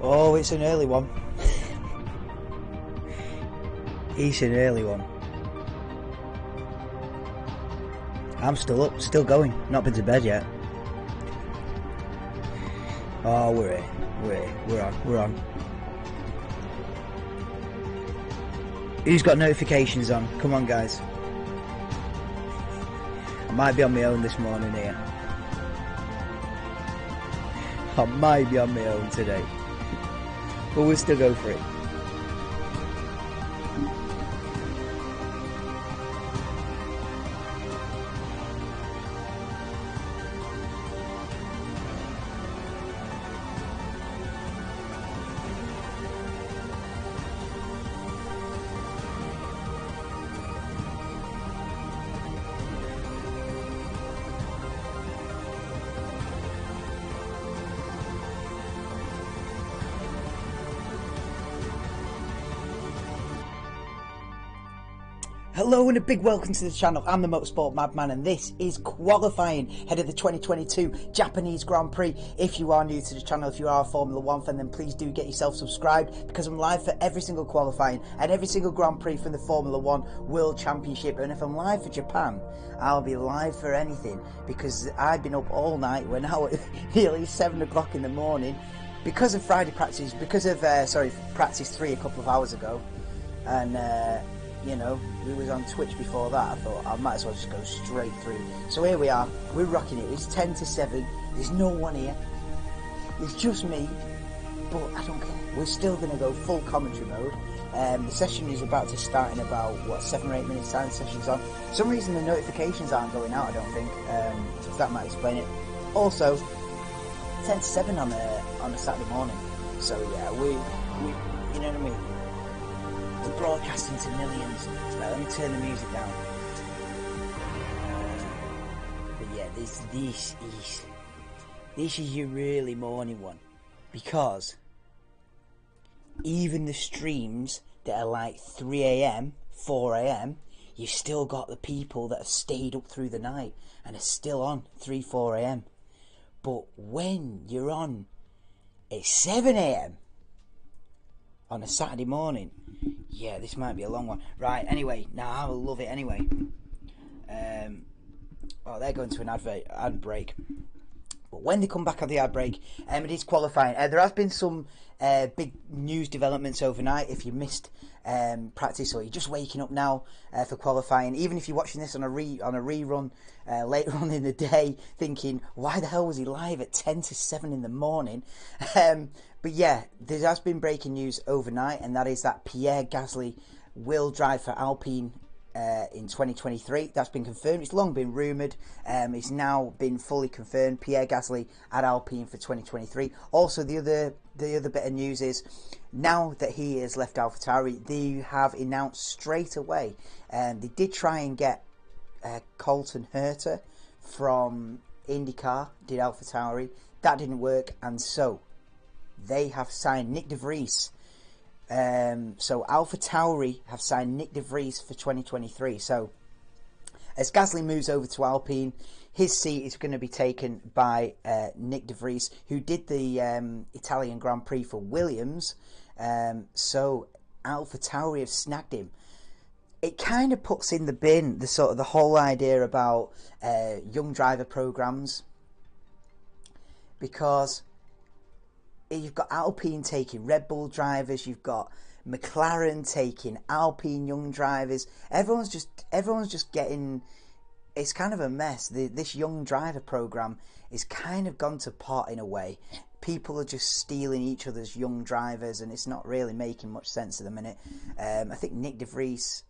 Oh, it's an early one. It's an early one. I'm still up, still going. Not been to bed yet. Oh, we're here. We're on. Who's got notifications on? Come on, guys. I might be on my own this morning here. I might be on my own today. But we'll still go for it. Hello and a big welcome to the channel. I'm the Motorsport Madman and this is qualifying ahead of the 2022 Japanese Grand Prix. If you are new to the channel, if you are a Formula 1 fan, then please do get yourself subscribed because I'm live for every single qualifying and every single Grand Prix from the Formula 1 World Championship. And if I'm live for Japan, I'll be live for anything because I've been up all night. We're now at nearly 7 o'clock in the morning because of Friday practice, because of, practice 3 a couple of hours ago. And, you know, we was on Twitch before that. I thought I might as well just go straight through. So here we are, we're rocking it. It's 10 to 7. There's no one here. It's just me, but I don't care. We're still going to go full commentary mode. The session is about to start in about, what, 7 or 8 minutes time. The session's on. For some reason the notifications aren't going out, I don't think. So that might explain it. Also, 10 to 7 on a Saturday morning. So yeah, we you know what I mean? We're broadcasting to millions. Let me turn the music down. But yeah, this is your really morning one, because even the streams that are like 3 a.m, 4 a.m, you've still got the people that have stayed up through the night and are still on 3, 4 a.m. But when you're on at 7 a.m. on a Saturday morning, yeah, this might be a long one. Right, anyway, now I will love it anyway. Oh, they're going to an ad break. But when they come back on the ad break, it is qualifying. There has been some big news developments overnight. If you missed practice or you're just waking up now for qualifying, even if you're watching this on a rerun later on in the day, thinking, why the hell was he live at 10 to 7 in the morning? But yeah, there has been breaking news overnight, and that is that Pierre Gasly will drive for Alpine in 2023. That's been confirmed. It's long been rumoured. It's now been fully confirmed. Pierre Gasly at Alpine for 2023. Also, the other bit of news is, now that he has left AlphaTauri, they have announced straight away. They did try and get Colton Herta from IndyCar, did AlphaTauri. That didn't work, and so they have signed Nick de Vries. So AlphaTauri have signed Nick de Vries for 2023. So as Gasly moves over to Alpine, his seat is going to be taken by Nick de Vries, who did the Italian Grand Prix for Williams. So AlphaTauri have snagged him. It kind of puts in the bin the whole idea about young driver programs, because you've got Alpine taking Red Bull drivers, you've got McLaren taking Alpine young drivers. Everyone's just getting, it's kind of a mess. This young driver program is kind of gone to pot in a way. People are just stealing each other's young drivers, and it's not really making much sense at the minute. I think Nick de Vries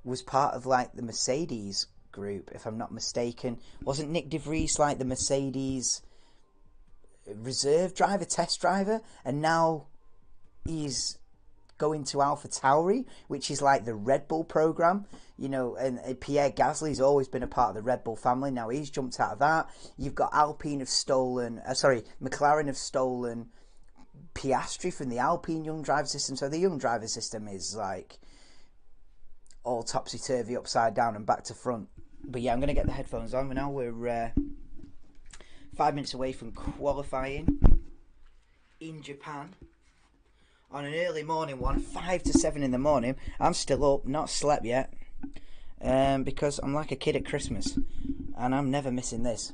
was part of like the Mercedes group, if I'm not mistaken. Wasn't Nick de Vries like the Mercedes reserve driver, test driver, and now he's going to AlphaTauri, which is like the Red Bull program, you know, and Pierre Gasly's always been a part of the Red Bull family. Now he's jumped out of that. You've got McLaren have stolen Piastri from the Alpine young driver system. So the young driver system is like all topsy-turvy, upside down and back to front. But yeah, I'm going to get the headphones on. Now we're 5 minutes away from qualifying in Japan. on an early morning one, 5 to 7 in the morning. I'm still up, not slept yet, because I'm like a kid at Christmas, and I'm never missing this.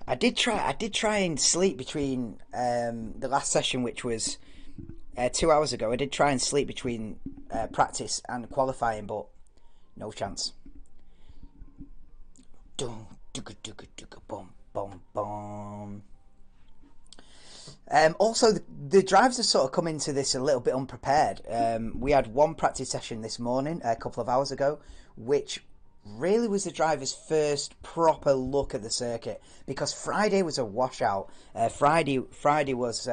I did try and sleep between the last session, which was 2 hours ago. I did try and sleep between practice and qualifying, but no chance. Boom, boom, boom. Also, the drivers have sort of come into this a little bit unprepared. We had one practice session this morning, a couple of hours ago, which really was the driver's first proper look at the circuit, because Friday was a washout. Friday was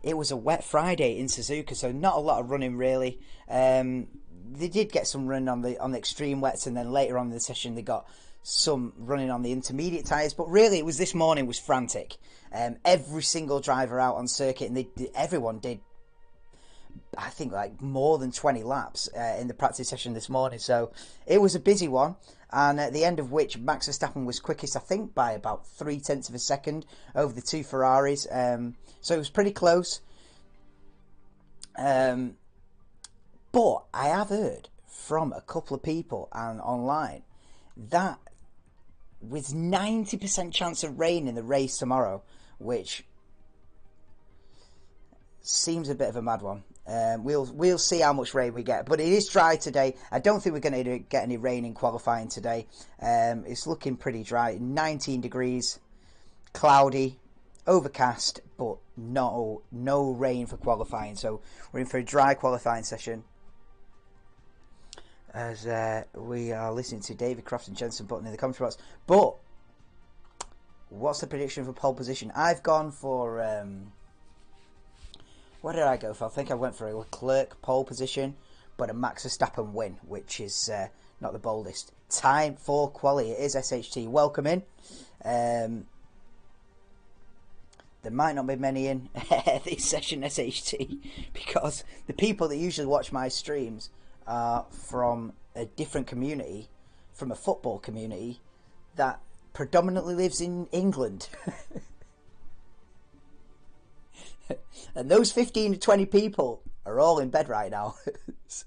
it was a wet Friday in Suzuka, so not a lot of running really. They did get some running on the extreme wets, and then later on in the session they got some running on the intermediate tyres. But really, it was this morning was frantic. Every single driver out on circuit, and everyone did, I think, like more than 20 laps in the practice session this morning. So it was a busy one, and at the end of which Max Verstappen was quickest, I think, by about 0.3 of a second over the two Ferraris. So it was pretty close. But I have heard from a couple of people and online that with 90% chance of rain in the race tomorrow, which seems a bit of a mad one. We'll see how much rain we get, but it is dry today. I don't think we're going to get any rain in qualifying today. It's looking pretty dry. 19 degrees, cloudy, overcast, but no rain for qualifying. So we're in for a dry qualifying session, as we are listening to David Croft and Jensen Button in the commentary box. But what's the prediction for pole position? I've gone for what did I go for? I think I went for a Leclerc pole position, but a Max Verstappen win, which is not the boldest. Time for quali. It is SHT. Welcome in. There might not be many in this session SHT, because the people that usually watch my streams are from a different community, from a football community that predominantly lives in England. And those 15 to 20 people are all in bed right now. So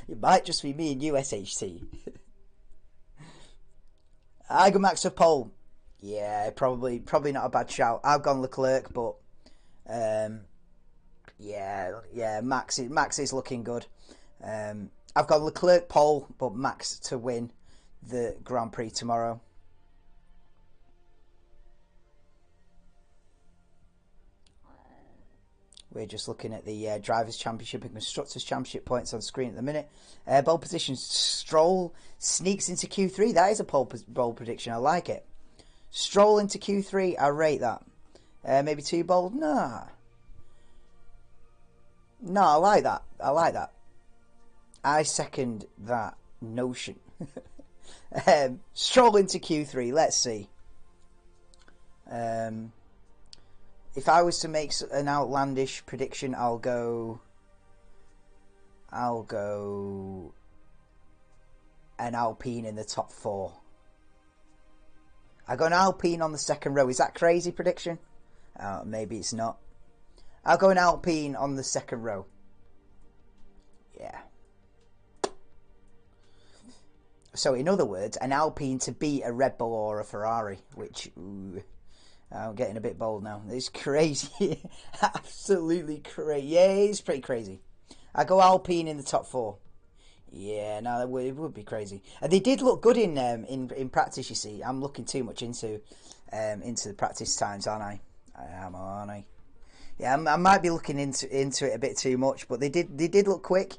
it might just be me and you, SHT. I go Max for pole. Yeah, probably not a bad shout. I've gone Leclerc, but yeah, Max is looking good. I've got Leclerc pole, but Max to win the Grand Prix tomorrow. We're just looking at the Drivers' Championship and Constructors' Championship points on screen at the minute. Pole position, Stroll sneaks into Q3. That is a pole prediction. I like it. Stroll into Q3. I rate that. Maybe too bold? Nah. No, I like that. I second that notion. Stroll into Q3. Let's see. If I was to make an outlandish prediction, I'll go an Alpine in the top 4. I go an Alpine on the second row. Is that crazy prediction? Maybe it's not. I'll go an Alpine on the second row. Yeah. So in other words, an Alpine to beat a Red Bull or a Ferrari, which... Ooh, I'm getting a bit bold now. It's crazy. Absolutely crazy. Yeah, it's pretty crazy. I go Alpine in the top 4. Yeah, no, it would be crazy. They did look good in practice, you see. I'm looking too much into the practice times, aren't I? I am, aren't I? Yeah, I might be looking into it a bit too much, but they did look quick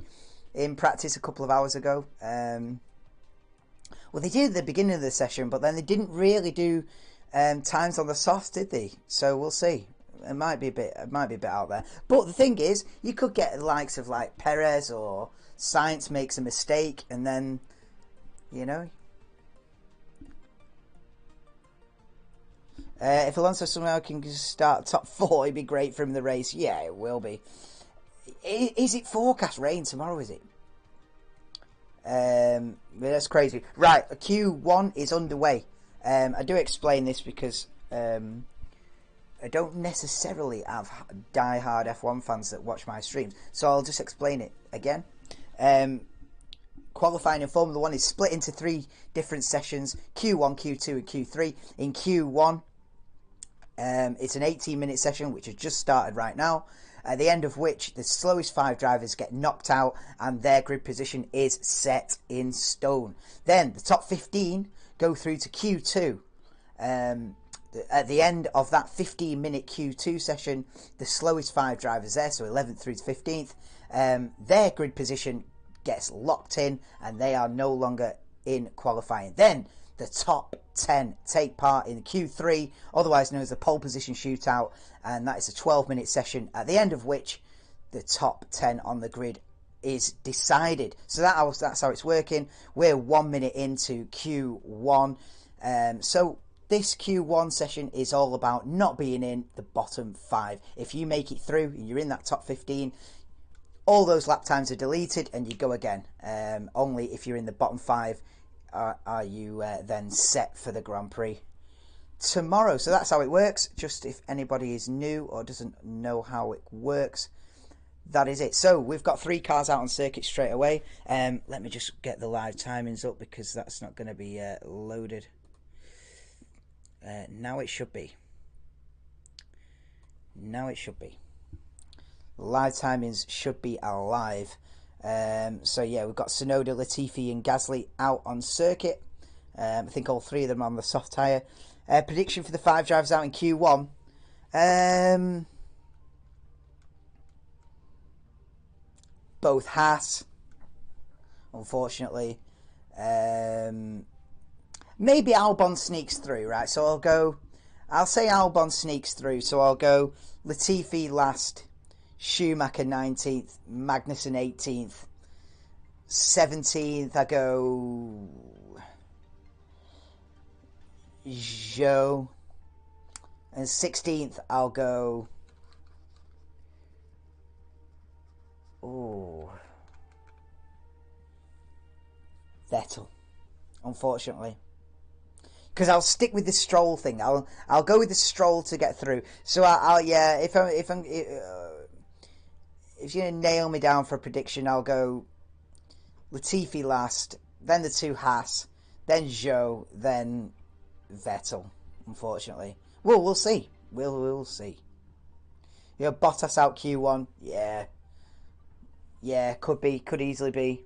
in practice a couple of hours ago. Well, they did at the beginning of the session, but then they didn't really do times on the softs, did they? So we'll see. It might be a bit out there. But the thing is, you could get the likes of like Perez or Sainz makes a mistake, and then, you know. If Alonso somehow can start top 4, it'd be great for him in the race. Yeah, it will be. Is it forecast rain tomorrow, is it? That's crazy. Right, Q1 is underway. I do explain this because don't necessarily have die-hard F1 fans that watch my streams, so I'll just explain it again. Qualifying in Formula 1 is split into 3 different sessions: Q1, Q2 and Q3. In Q1, it's an 18-minute session which has just started right now, at the end of which the slowest 5 drivers get knocked out and their grid position is set in stone. Then the top 15 go through to Q2. At the end of that 15-minute Q2 session, the slowest 5 drivers there, so 11th through to 15th, their grid position gets locked in and they are no longer in qualifying. Then the top 10 take part in the Q3, otherwise known as the pole position shootout, and that is a 12-minute session, at the end of which the top 10 on the grid is decided. So that's how it's working. We're 1 minute into Q1. So this Q1 session is all about not being in the bottom 5. If you make it through and you're in that top 15, all those lap times are deleted and you go again. Only if you're in the bottom 5 are you then set for the Grand Prix tomorrow. So that's how it works. Just if anybody is new or doesn't know how it works, that is it. So we've got 3 cars out on circuit straight away. Let me just get the live timings up because that's not going to be loaded. Now it should be. Live timings should be alive. So yeah, we've got Tsunoda, Latifi and Gasly out on circuit. I think all 3 of them on the soft tyre. Prediction for the 5 drivers out in Q1. Both Haas, unfortunately. Maybe Albon sneaks through, right? So I'll say Albon sneaks through. So I'll go Latifi last, Schumacher 19th, Magnussen 18th, 17th I go Zhou, and 16th I'll go Vettel, unfortunately, because I'll stick with the Stroll thing. I'll go with the Stroll to get through. So I'll yeah, if you're gonna nail me down for a prediction, I'll go Latifi last, then the 2 Haas, then Zhou, then Vettel. Unfortunately, we'll see. We'll see. You know, Bottas out Q1. Yeah, could easily be.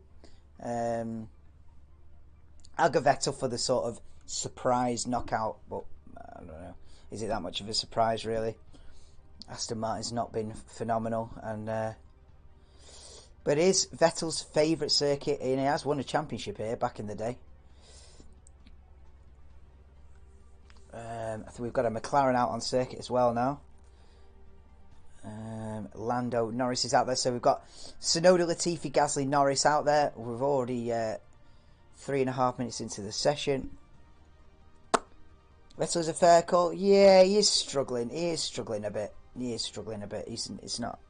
I'll go Vettel for the sort of surprise knockout, but I don't know. Is it that much of a surprise, really? Aston Martin's not been phenomenal, and but it is Vettel's favourite circuit, and he has won a championship here back in the day. I think we've got a McLaren out on circuit as well now. Lando Norris is out there, so we've got Tsunoda, Latifi, Gasly, Norris out there. We've already 3.5 minutes into the session. Vettel's a fair call. Yeah, he is struggling. He is struggling a bit. It's not.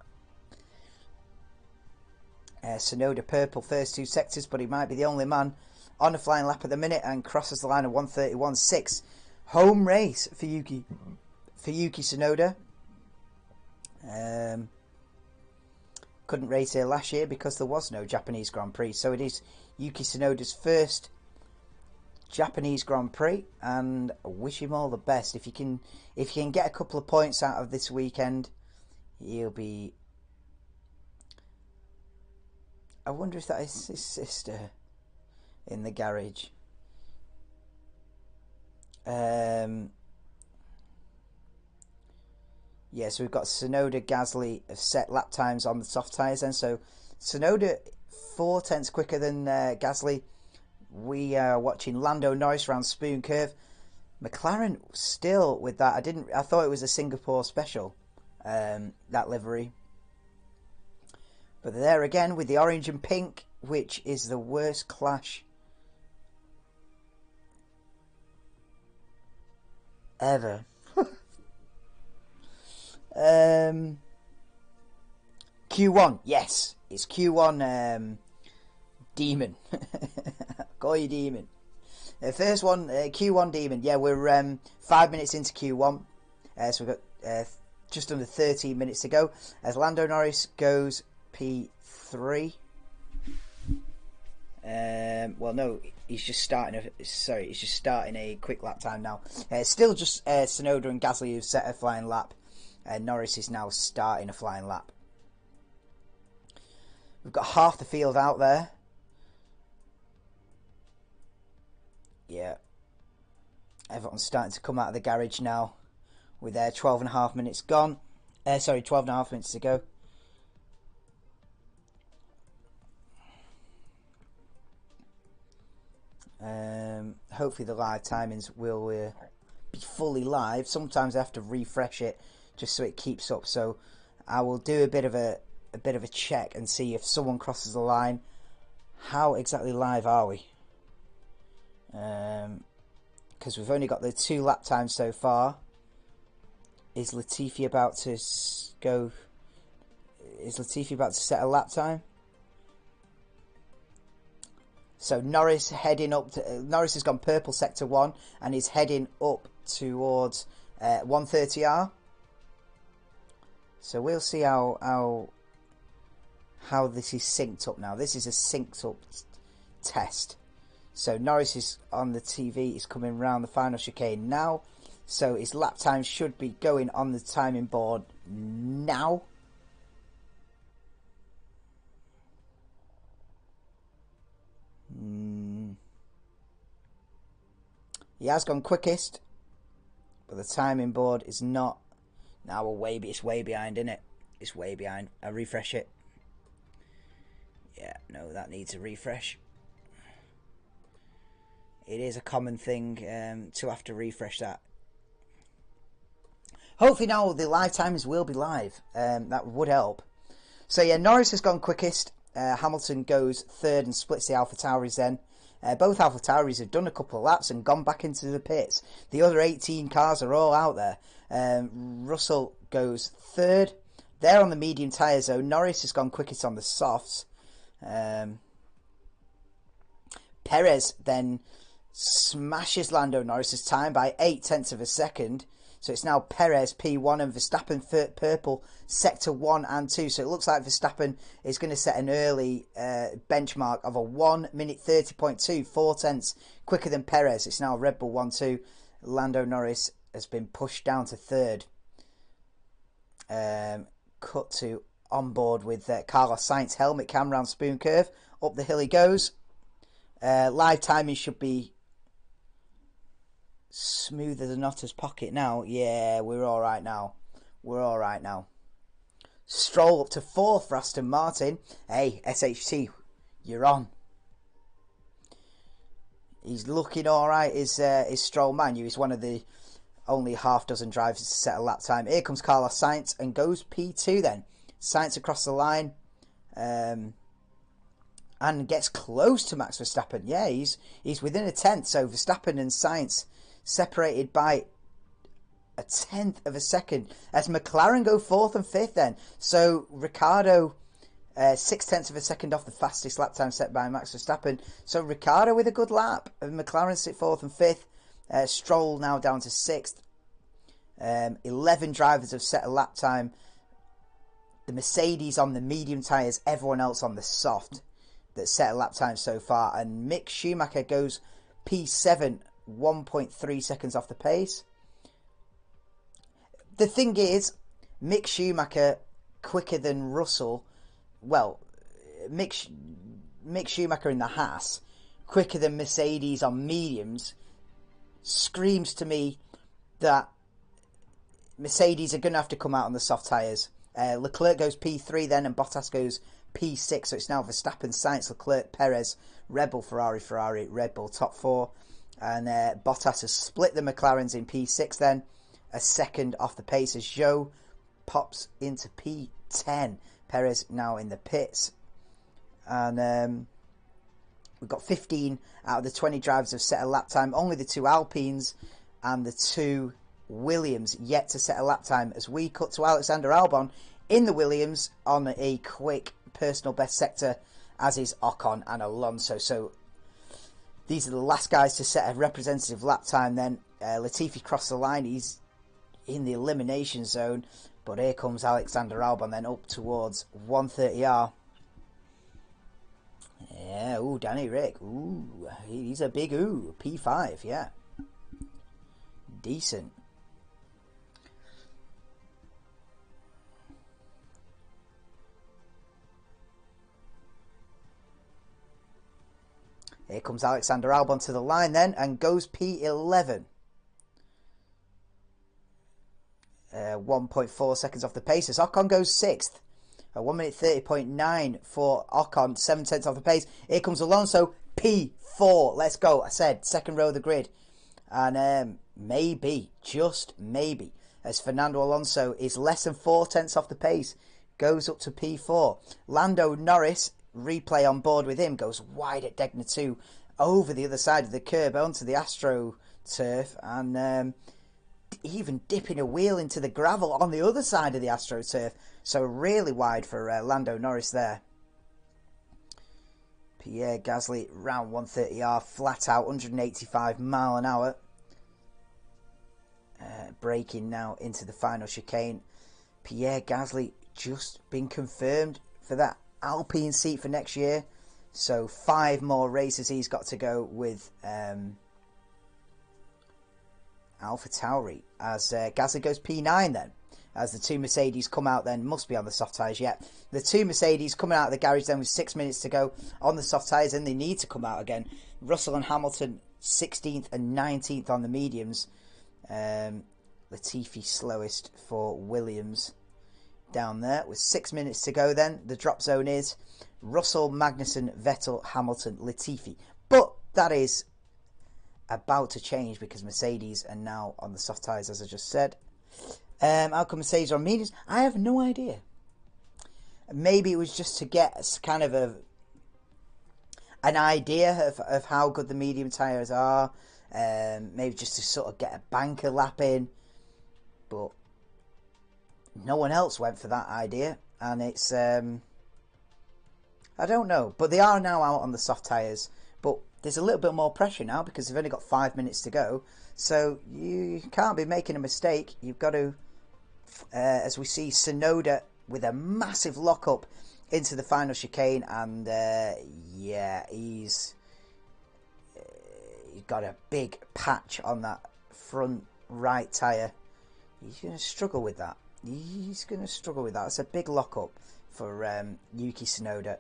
Tsunoda purple first 2 sectors, but he might be the only man on a flying lap at the minute and crosses the line of 1:31.6. Home race for Yuki Tsunoda. Couldn't race here last year because there was no Japanese Grand Prix, so it is Yuki Tsunoda's first Japanese Grand Prix, and I wish him all the best. If you can get a couple of points out of this weekend, he'll be. I wonder if that is his sister in the garage. Yeah, so we've got Tsunoda, Gasly have set lap times on the soft tyres then. So Tsunoda 4 tenths quicker than Gasly. We are watching Lando Norris around Spoon Curve. McLaren still with that. I thought it was a Singapore special, that livery. But they're there again with the orange and pink, which is the worst clash ever. Q1, yes, it's Q1 Demon. Call you Demon. First one, Q1 Demon. Yeah, we're 5 minutes into Q1. So we've got just under 13 minutes to go as Lando Norris goes P3. Well, no, he's just starting a quick lap time now. Still just Tsunoda and Gasly who've set a flying lap. Norris is now starting a flying lap. We've got half the field out there. Yeah. Everyone's starting to come out of the garage now with 12.5 minutes gone. 12.5 minutes to go. Hopefully the live timings will be fully live. Sometimes I have to refresh it just so it keeps up. So I will do a bit of a check and see if someone crosses the line. How exactly live are we? Because we've only got the 2 lap times so far. Is Latifi about to go? Is Latifi about to set a lap time? So Norris heading up. Norris has gone purple sector 1 and is heading up towards 130R. So we'll see how this is synced up now. This is a synced up test. So Norris is on the TV. He's coming round the final chicane now. So his lap time should be going on the timing board now. He has gone quickest, but the timing board is not. Now it's way behind, isn't it? It's way behind. I refresh it. Yeah, no, that needs a refresh. It is a common thing to have to refresh that. Hopefully now the live timers will be live. That would help. So yeah, Norris has gone quickest. Hamilton goes 3rd and splits the AlphaTauris then. Both AlphaTauris have done a couple of laps and gone back into the pits. The other 18 cars are all out there. Russell goes 3rd. They're on the medium tyre zone. Norris has gone quickest on the softs. Perez then smashes Lando Norris's time by 0.8 of a second. So it's now Perez P1 and Verstappen purple sector 1 and 2. So it looks like Verstappen is going to set an early benchmark of a 1 minute 30.2, 4/10 quicker than Perez. It's now Red Bull 1-2. Lando Norris has been pushed down to 3rd. Cut to on board with Carlos Sainz helmet cam round Spoon Curve. Up the hill he goes. Live timing should be smoother than Otter's pocket now. Yeah, we're all right now. We're all right now. Stroll up to 4th for Aston Martin. Hey, SHT, you're on. He's looking all right. Is Stroll, man? He's one of the only half dozen drivers to set a lap time. Here comes Carlos Sainz and goes P2 then. Sainz across the line. And gets close to Max Verstappen. Yeah, he's within a 10th. So Verstappen and Sainz separated by a 10th of a second as McLaren go 4th and 5th then. So Ricciardo 6/10 of a second off the fastest lap time set by Max Verstappen. So Ricciardo with a good lap. McLaren sit 4th and 5th. Stroll now down to 6th. 11 drivers have set a lap time. The Mercedes on the medium tyres, everyone else on the soft that set a lap time so far. And Mick Schumacher goes P7, 1.3 seconds off the pace. The thing is, Mick Schumacher quicker than Russell. Well, Mick Schumacher in the Haas quicker than Mercedes on mediums screams to me that Mercedes are going to have to come out on the soft tyres. Leclerc goes P3 then and Bottas goes P6. So it's now Verstappen, Sainz, Leclerc, Perez, Red Bull, Ferrari, Red Bull top 4. And Bottas has split the McLarens in P6 then. A second off the pace as Zhou pops into P10. Perez now in the pits. And we've got 15 out of the 20 drivers have set a lap time. Only the 2 Alpines and the 2 Williams yet to set a lap time as we cut to Alexander Albon in the Williams on a quick personal best sector, as is Ocon and Alonso. So these are the last guys to set a representative lap time then. Latifi crossed the line. He's in the elimination zone. But here comes Alexander Albon then up towards 130R. Yeah, ooh, Danny Rick. Ooh, he's a big ooh. P5, yeah. Decent. Here comes Alexander Albon to the line then and goes P11. 1.4 seconds off the pace as Ocon goes 6th. 1 minute 30.9 for Ocon, 7 tenths off the pace. Here comes Alonso, P4. Let's go. I said second row of the grid. And maybe, just maybe, as Fernando Alonso is less than 4 tenths off the pace, goes up to P4. Lando Norris, replay on board with him, goes wide at Degner 2 over the other side of the curb onto the Astro turf, and even dipping a wheel into the gravel on the other side of the Astro turf. So really wide for Lando Norris there. Pierre Gasly round 130R, flat out, 185 mile an hour. Braking now into the final chicane. Pierre Gasly just been confirmed for that Alpine seat for next year. So 5 more races he's got to go with AlphaTauri, as Gasly goes P9 then, as the 2 Mercedes come out then, must be on the soft tyres yet. The 2 Mercedes coming out of the garage then with 6 minutes to go on the soft tyres, and they need to come out again. Russell and Hamilton 16th and 19th on the mediums. Latifi slowest for Williams down there with 6 minutes to go then. The drop zone is Russell, Magnussen, Vettel, Hamilton, Latifi. But that is about to change because Mercedes are now on the soft tyres, as I just said. How come Mercedes are on mediums? I have no idea. Maybe it was just to get kind of an idea of how good the medium tyres are. Maybe just to sort of get a banker lap in. But no one else went for that idea. And it's I don't know. But they are now out on the soft tyres. But there's a little bit more pressure now because they've only got 5 minutes to go. So you can't be making a mistake. You've got to, as we see, Tsunoda with a massive lock-up into the final chicane. And yeah, he's got a big patch on that front right tyre. He's going to struggle with that. He's going to struggle with that. It's a big lock-up for Yuki Tsunoda.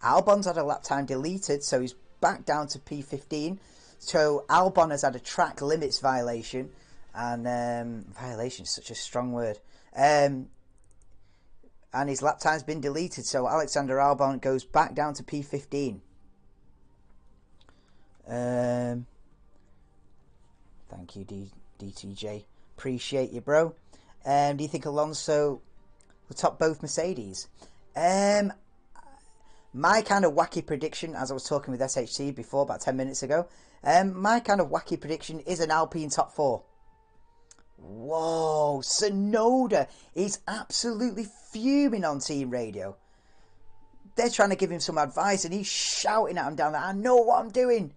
Albon's had a lap time deleted, so he's back down to P15. So Albon has had a track limits violation, and violation is such a strong word. And his lap time's been deleted, so Alexander Albon goes back down to P15. Thank you, DTJ. Appreciate you, bro. Do you think Alonso will top both Mercedes? My kind of wacky prediction, as I was talking with SHT before, about 10 minutes ago, my kind of wacky prediction is an Alpine top 4. Whoa, Tsunoda is absolutely fuming on team radio. They're trying to give him some advice and he's shouting at him down there, I know what I'm doing.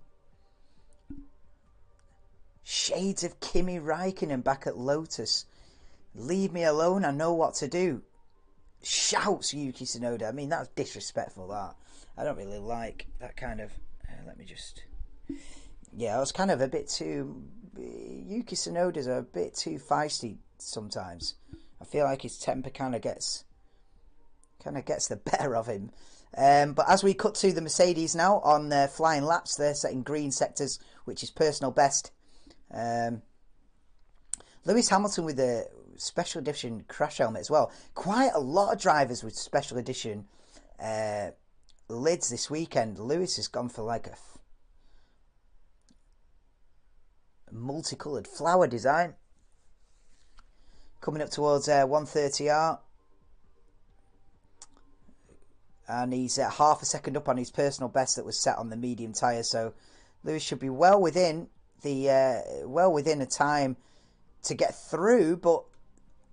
Shades of Kimi Räikkönen back at Lotus. Leave me alone, I know what to do. Shouts Yuki Tsunoda. I mean, that's disrespectful, that. I don't really like that kind of... let me just... Yeah, I was kind of a bit too... Yuki Tsunoda's a bit too feisty sometimes. I feel like his temper kind of gets the better of him. But as we cut to the Mercedes now on their flying laps, they're setting green sectors, which is personal best. Lewis Hamilton with a special edition crash helmet as well. Quite a lot of drivers with special edition lids this weekend. Lewis has gone for like a multicoloured flower design. Coming up towards 130R. And he's half a second up on his personal best that was set on the medium tyre. So Lewis should be well within a time to get through, but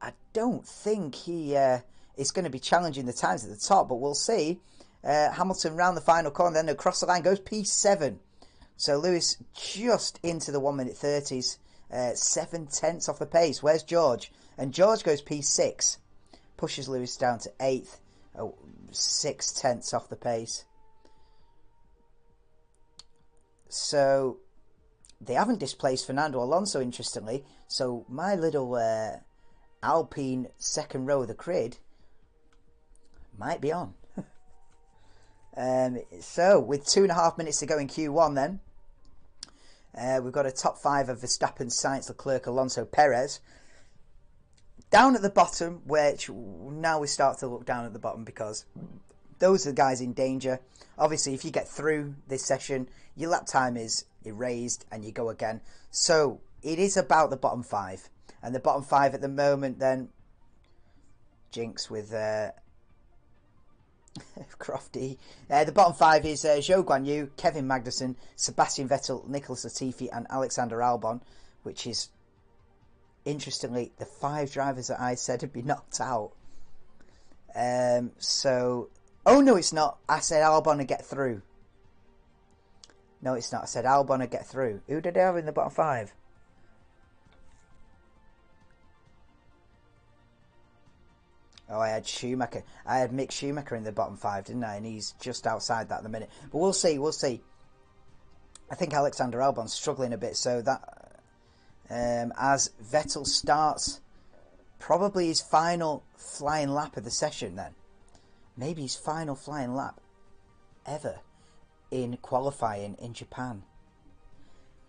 I don't think he is going to be challenging the times at the top, but we'll see. Hamilton round the final corner, then across the line goes P7. So Lewis just into the 1 minute 30s 7/10 off the pace. Where's George? And George goes P6. Pushes Lewis down to 8th. Oh, 6/10 off the pace. So they haven't displaced Fernando Alonso, interestingly. So my little Alpine second row of the grid might be on. So with 2.5 minutes to go in Q1 then, we've got a top 5 of Verstappen, Sainz, Leclerc, Alonso, Perez. Down at the bottom, which now we start to look down at the bottom because those are the guys in danger. Obviously, if you get through this session, your lap time is erased and you go again. So it is about the bottom 5. And the bottom 5 at the moment then, Jinx with Crofty. The bottom 5 is Zhou Guanyu, Kevin Magnussen, Sebastian Vettel, Nicholas Latifi and Alexander Albon, which is, interestingly, the 5 drivers that I said had been knocked out. So, oh no it's not, I said Albon would get through. No it's not, I said Albon would get through. Who did I have in the bottom 5? Oh, I had Schumacher. I had Mick Schumacher in the bottom 5, didn't I? And he's just outside that at the minute. But we'll see, we'll see. I think Alexander Albon's struggling a bit, so that as Vettel starts probably his final flying lap of the session then. Maybe his final flying lap ever in qualifying in Japan.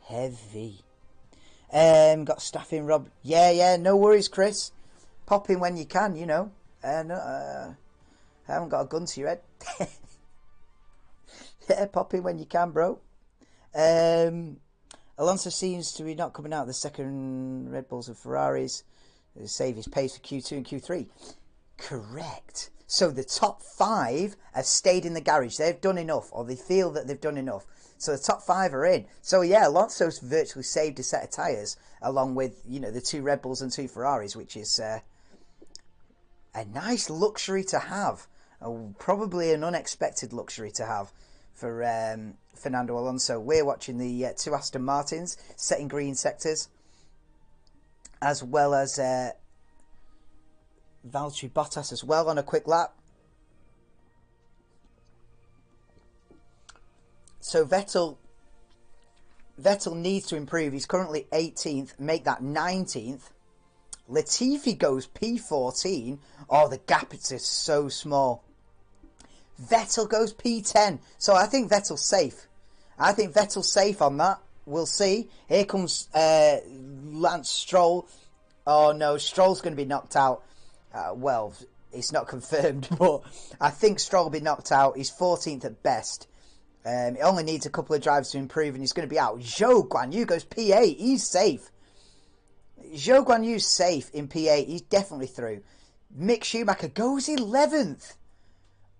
Heavy. Got staff in, Rob. Yeah, no worries, Chris. Pop in when you can, you know. I haven't got a gun to your head. Yeah, pop in when you can, bro. Alonso seems to be not coming out of the second Red Bulls and Ferraris. Save his pace for Q2 and Q3. Correct. So the top 5 have stayed in the garage. They've done enough, or they feel that they've done enough. So the top 5 are in. So yeah, Alonso's virtually saved a set of tyres, along with, you know, the 2 Red Bulls and 2 Ferraris, which is a nice luxury to have. Probably an unexpected luxury to have for Fernando Alonso. We're watching the 2 Aston Martins setting green sectors, as well as Valtteri Bottas as well on a quick lap. So Vettel needs to improve. He's currently 18th. Make that 19th. Latifi goes P14. Oh, the gap is just so small. Vettel goes P10. So I think Vettel's safe. I think Vettel's safe on that. We'll see. Here comes Lance Stroll. Oh no, Stroll's going to be knocked out. Well, it's not confirmed, but I think Stroll will be knocked out. He's 14th at best. He only needs a couple of drives to improve and he's going to be out. Zhou Guanyu goes P8. He's safe. Zhou Guanyu's safe in P8. He's definitely through. Mick Schumacher goes 11th.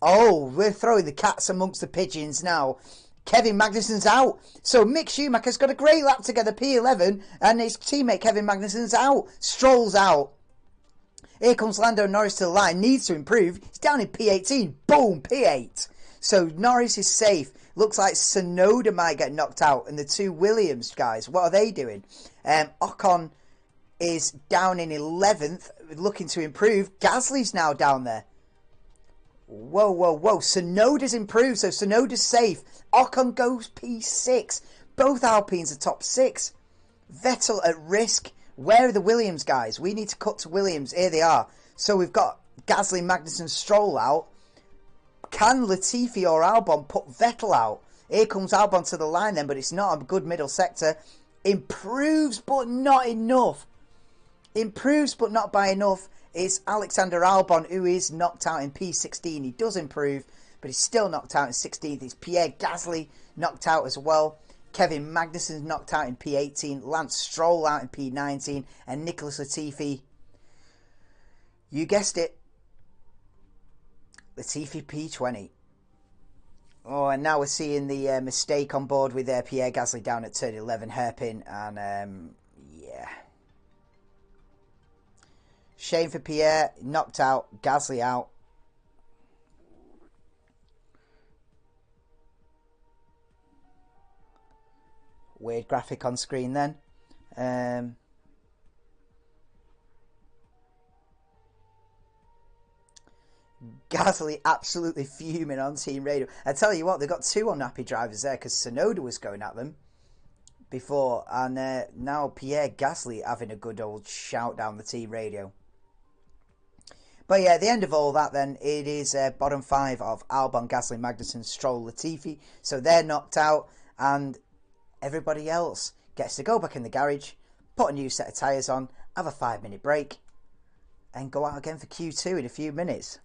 Oh, we're throwing the cats amongst the pigeons now. Kevin Magnussen's out. So Mick Schumacher's got a great lap together, P11, and his teammate Kevin Magnussen's out. Stroll's out. Here comes Lando Norris to the line. Needs to improve. He's down in P18. Boom, P8. So Norris is safe. Looks like Tsunoda might get knocked out. And the 2 Williams guys, what are they doing? Ocon is down in 11th, looking to improve. Gasly's now down there. Whoa. Tsunoda's improved, so Tsunoda's safe. Ocon goes P6. Both Alpines are top 6. Vettel at risk. Where are the Williams guys? We need to cut to Williams. Here they are. So we've got Gasly, Magnussen, Stroll out. Can Latifi or Albon put Vettel out? Here comes Albon to the line then, but it's not a good middle sector. Improves, but not enough. Improves, but not by enough. It's Alexander Albon, who is knocked out in P16. He does improve, but he's still knocked out in 16th. It's Pierre Gasly knocked out as well. Kevin Magnussen's knocked out in P18. Lance Stroll out in P19. And Nicholas Latifi, you guessed it, Latifi P20. Oh, and now we're seeing the mistake on board with Pierre Gasly down at turn 11, hairpin, and yeah. Shame for Pierre, knocked out, Gasly out. Weird graphic on screen then. Um, Gasly absolutely fuming on team radio. I tell you what, they got two unhappy drivers there because Tsunoda was going at them before, and now Pierre Gasly having a good old shout down the team radio. But yeah, at the end of all that, then it is bottom five of Albon, Gasly, Magnussen, Stroll, Latifi. So they're knocked out, and everybody else gets to go back in the garage, put a new set of tyres on, have a 5-minute break, and go out again for Q2 in a few minutes.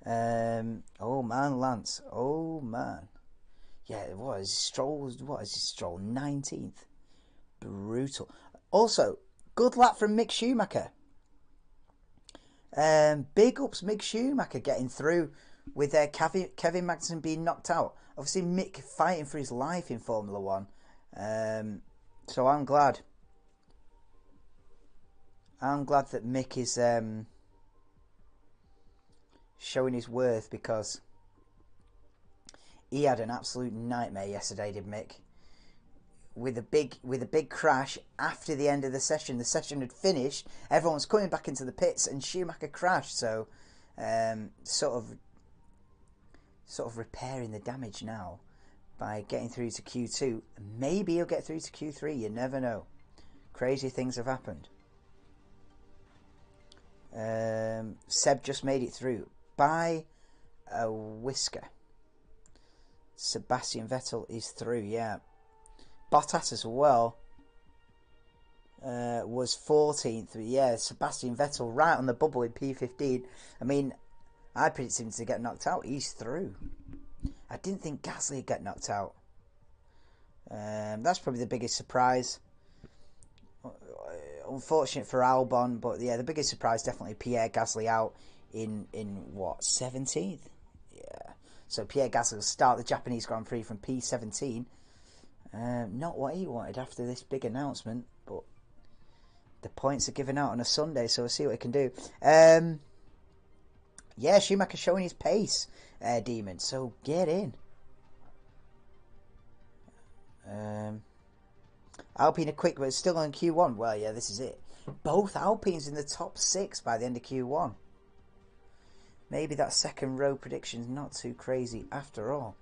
Oh man, Lance. Oh man. Yeah, what is Stroll? 19th. Brutal. Also, good luck from Mick Schumacher. Big ups Mick Schumacher getting through with Kevin Magnussen being knocked out. Obviously, Mick fighting for his life in Formula One. So I'm glad. I'm glad that Mick is showing his worth, because he had an absolute nightmare yesterday, did Mick? With a big crash after the end of the session. The session had finished, everyone was coming back into the pits, and Schumacher crashed. So, sort of repairing the damage now by getting through to Q2. Maybe he'll get through to Q3. You never know. Crazy things have happened. Seb just made it through by a whisker. Sebastian Vettel is through, yeah. Bottas as well was 14th. Yeah, Sebastian Vettel right on the bubble in P15. I mean, I predicted him to get knocked out. He's through. I didn't think Gasly would get knocked out. That's probably the biggest surprise. Unfortunate for Albon, but yeah, the biggest surprise definitely Pierre Gasly out in what, 17th? Yeah. So Pierre Gasly will start the Japanese Grand Prix from P17. Not what he wanted after this big announcement, but the points are given out on a Sunday, so we'll see what he can do. Yeah, Schumacher showing his pace, Demon, so get in. Alpine are quick, but still on Q1. Well, yeah, this is it. Both Alpines in the top 6 by the end of Q1. Maybe that second row prediction's not too crazy after all.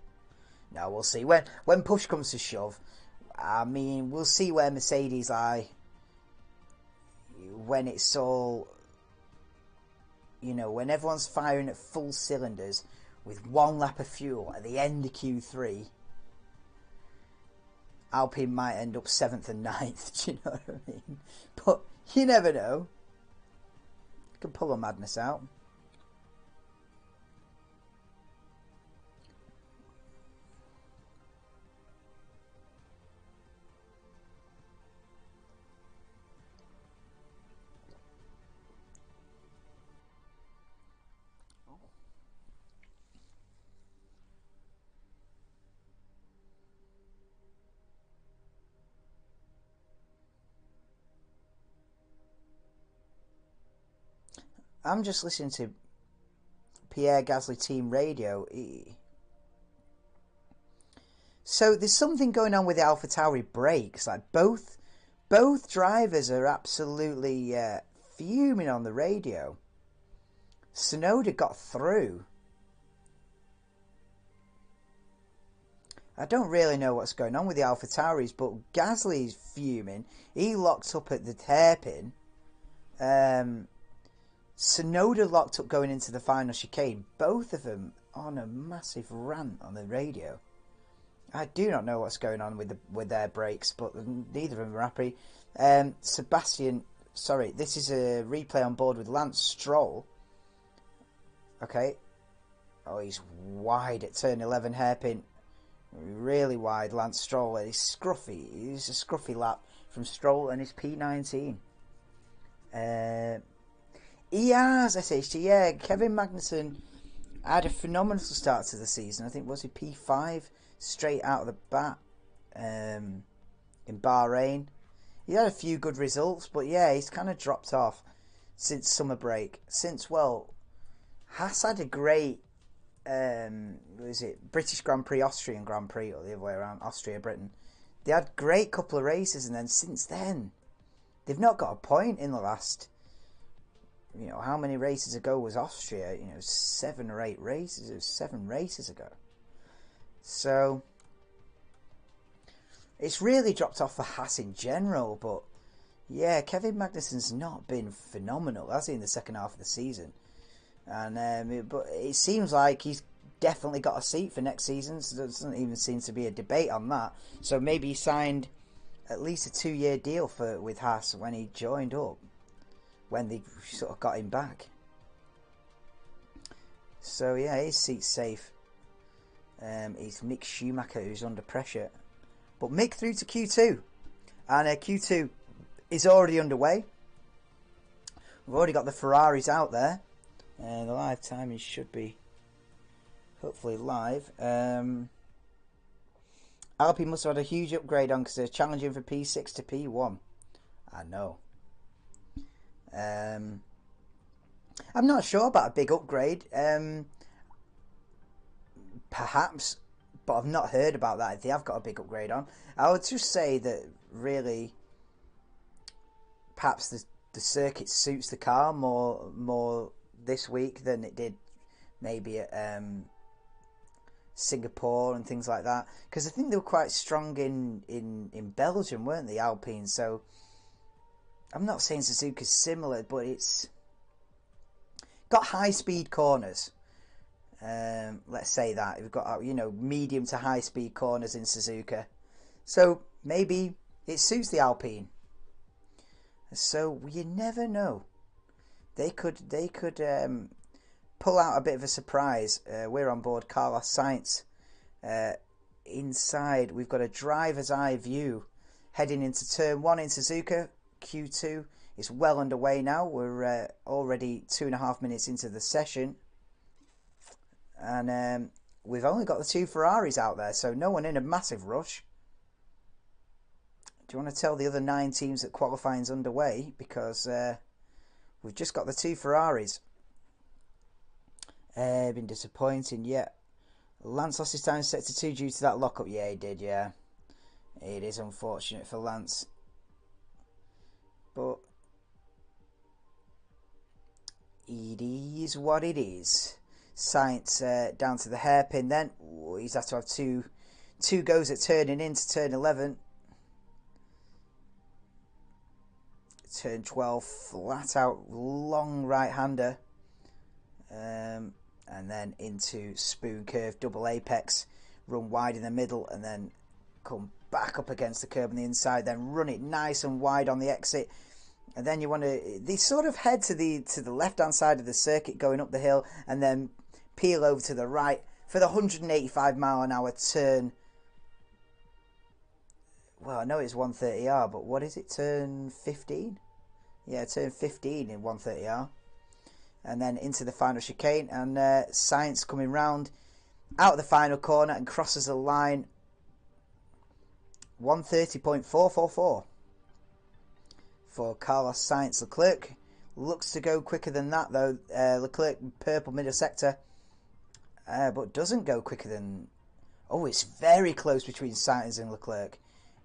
No, we'll see. When push comes to shove, I mean, we'll see where Mercedes lie when it's all, when everyone's firing at full cylinders with one lap of fuel at the end of Q3. Alpine might end up 7th and 9th, do you know what I mean? But you never know. You can pull a madness out. I'm just listening to Pierre Gasly team radio. So there's something going on with the AlphaTauri brakes. Like both drivers are absolutely fuming on the radio. Tsunoda got through. I don't really know what's going on with the AlphaTauris, but Gasly's fuming. He locked up at the hairpin. Tsunoda locked up going into the final chicane. Both of them on a massive rant on the radio. I do not know what's going on with their brakes, but neither of them are happy. Sebastian, sorry, this is a replay on board with Lance Stroll. Okay. Oh, he's wide at turn 11 hairpin. Really wide, Lance Stroll. And he's scruffy. He's a scruffy lap from Stroll and his P19. He has, SHT, yeah. Kevin Magnussen had a phenomenal start to the season. I think, was he P5 straight out of the bat in Bahrain? He had a few good results, but yeah, he's kind of dropped off since summer break. Haas had a great, British Grand Prix, Austrian Grand Prix, or the other way around, Austria, Britain. They had a great couple of races, and then since then, they've not got a point in the last, how many races ago was Austria? 7 or 8 races. It was 7 races ago. So, it's really dropped off for Haas in general, but yeah, Kevin Magnussen's not been phenomenal, has he, in the second half of the season? And but it seems like he's definitely got a seat for next season. So there doesn't even seem to be a debate on that. So maybe he signed at least a 2-year deal with Haas when he joined up, when they sort of got him back. So yeah, his seat's safe. It's Mick Schumacher who's under pressure. But Mick through to Q2. And Q2 is already underway. We've already got the Ferraris out there. The live timing should be hopefully live. Alpine must have had a huge upgrade on because they're challenging for P6 to P1. I know. I'm not sure about a big upgrade. Perhaps, but I've not heard about that. If they have got a big upgrade on, I would just say that really, perhaps the circuit suits the car more this week than it did maybe at Singapore and things like that. Because I think they were quite strong in Belgium, weren't they, Alpine? So I'm not saying Suzuka's similar, but it's got high speed corners. Let's say that we've got medium to high speed corners in Suzuka, so maybe it suits the Alpine. So you never know. They could pull out a bit of a surprise. We're on board Carlos Sainz. Inside, we've got a driver's eye view heading into turn 1 in Suzuka. Q2 is well underway now. We're already 2.5 minutes into the session. And we've only got the 2 Ferraris out there, so no one in a massive rush. Do you want to tell the other 9 teams that qualifying's underway? Because we've just got the 2 Ferraris. Been disappointing, yeah. Lance lost his time set to 2 due to that lockup. Yeah, he did, yeah. It is unfortunate for Lance. But it is what it is. Sainz down to the hairpin then. Ooh, he's had to have two goes at turning into turn 11. Turn 12, flat out long right-hander. And then into spoon curve, double apex. Run wide in the middle and then come back up against the curb on the inside. Then run it nice and wide on the exit. And then you want to... They sort of head to the left-hand side of the circuit going up the hill and then peel over to the right for the 185 mile an hour turn. Well, I know it's 130R, but what is it? Turn 15? Yeah, turn 15 in 130R. And then into the final chicane. And Sainz coming round out of the final corner and crosses the line. 130.444 for Carlos Sainz. Leclerc looks to go quicker than that, though. Leclerc, purple middle sector. But doesn't go quicker than... Oh, it's very close between Sainz and Leclerc.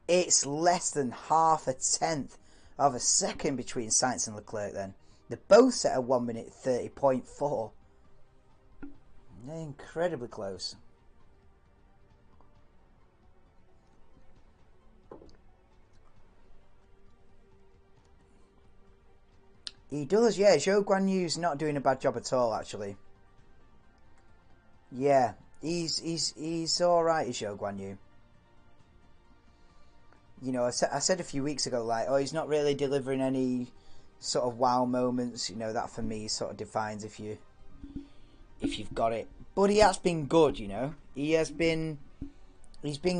It's less than half a tenth of a second between Sainz and Leclerc then. They're both set at 1 minute 30.4. They're incredibly close. He does, yeah. Zhou Guanyu's not doing a bad job at all, actually. Yeah, he's all right, Zhou Guanyu. You know, I said a few weeks ago, like, oh, he's not really delivering any sort of wow moments. You know, that for me sort of defines if you've got it. But he has been good, you know. He's been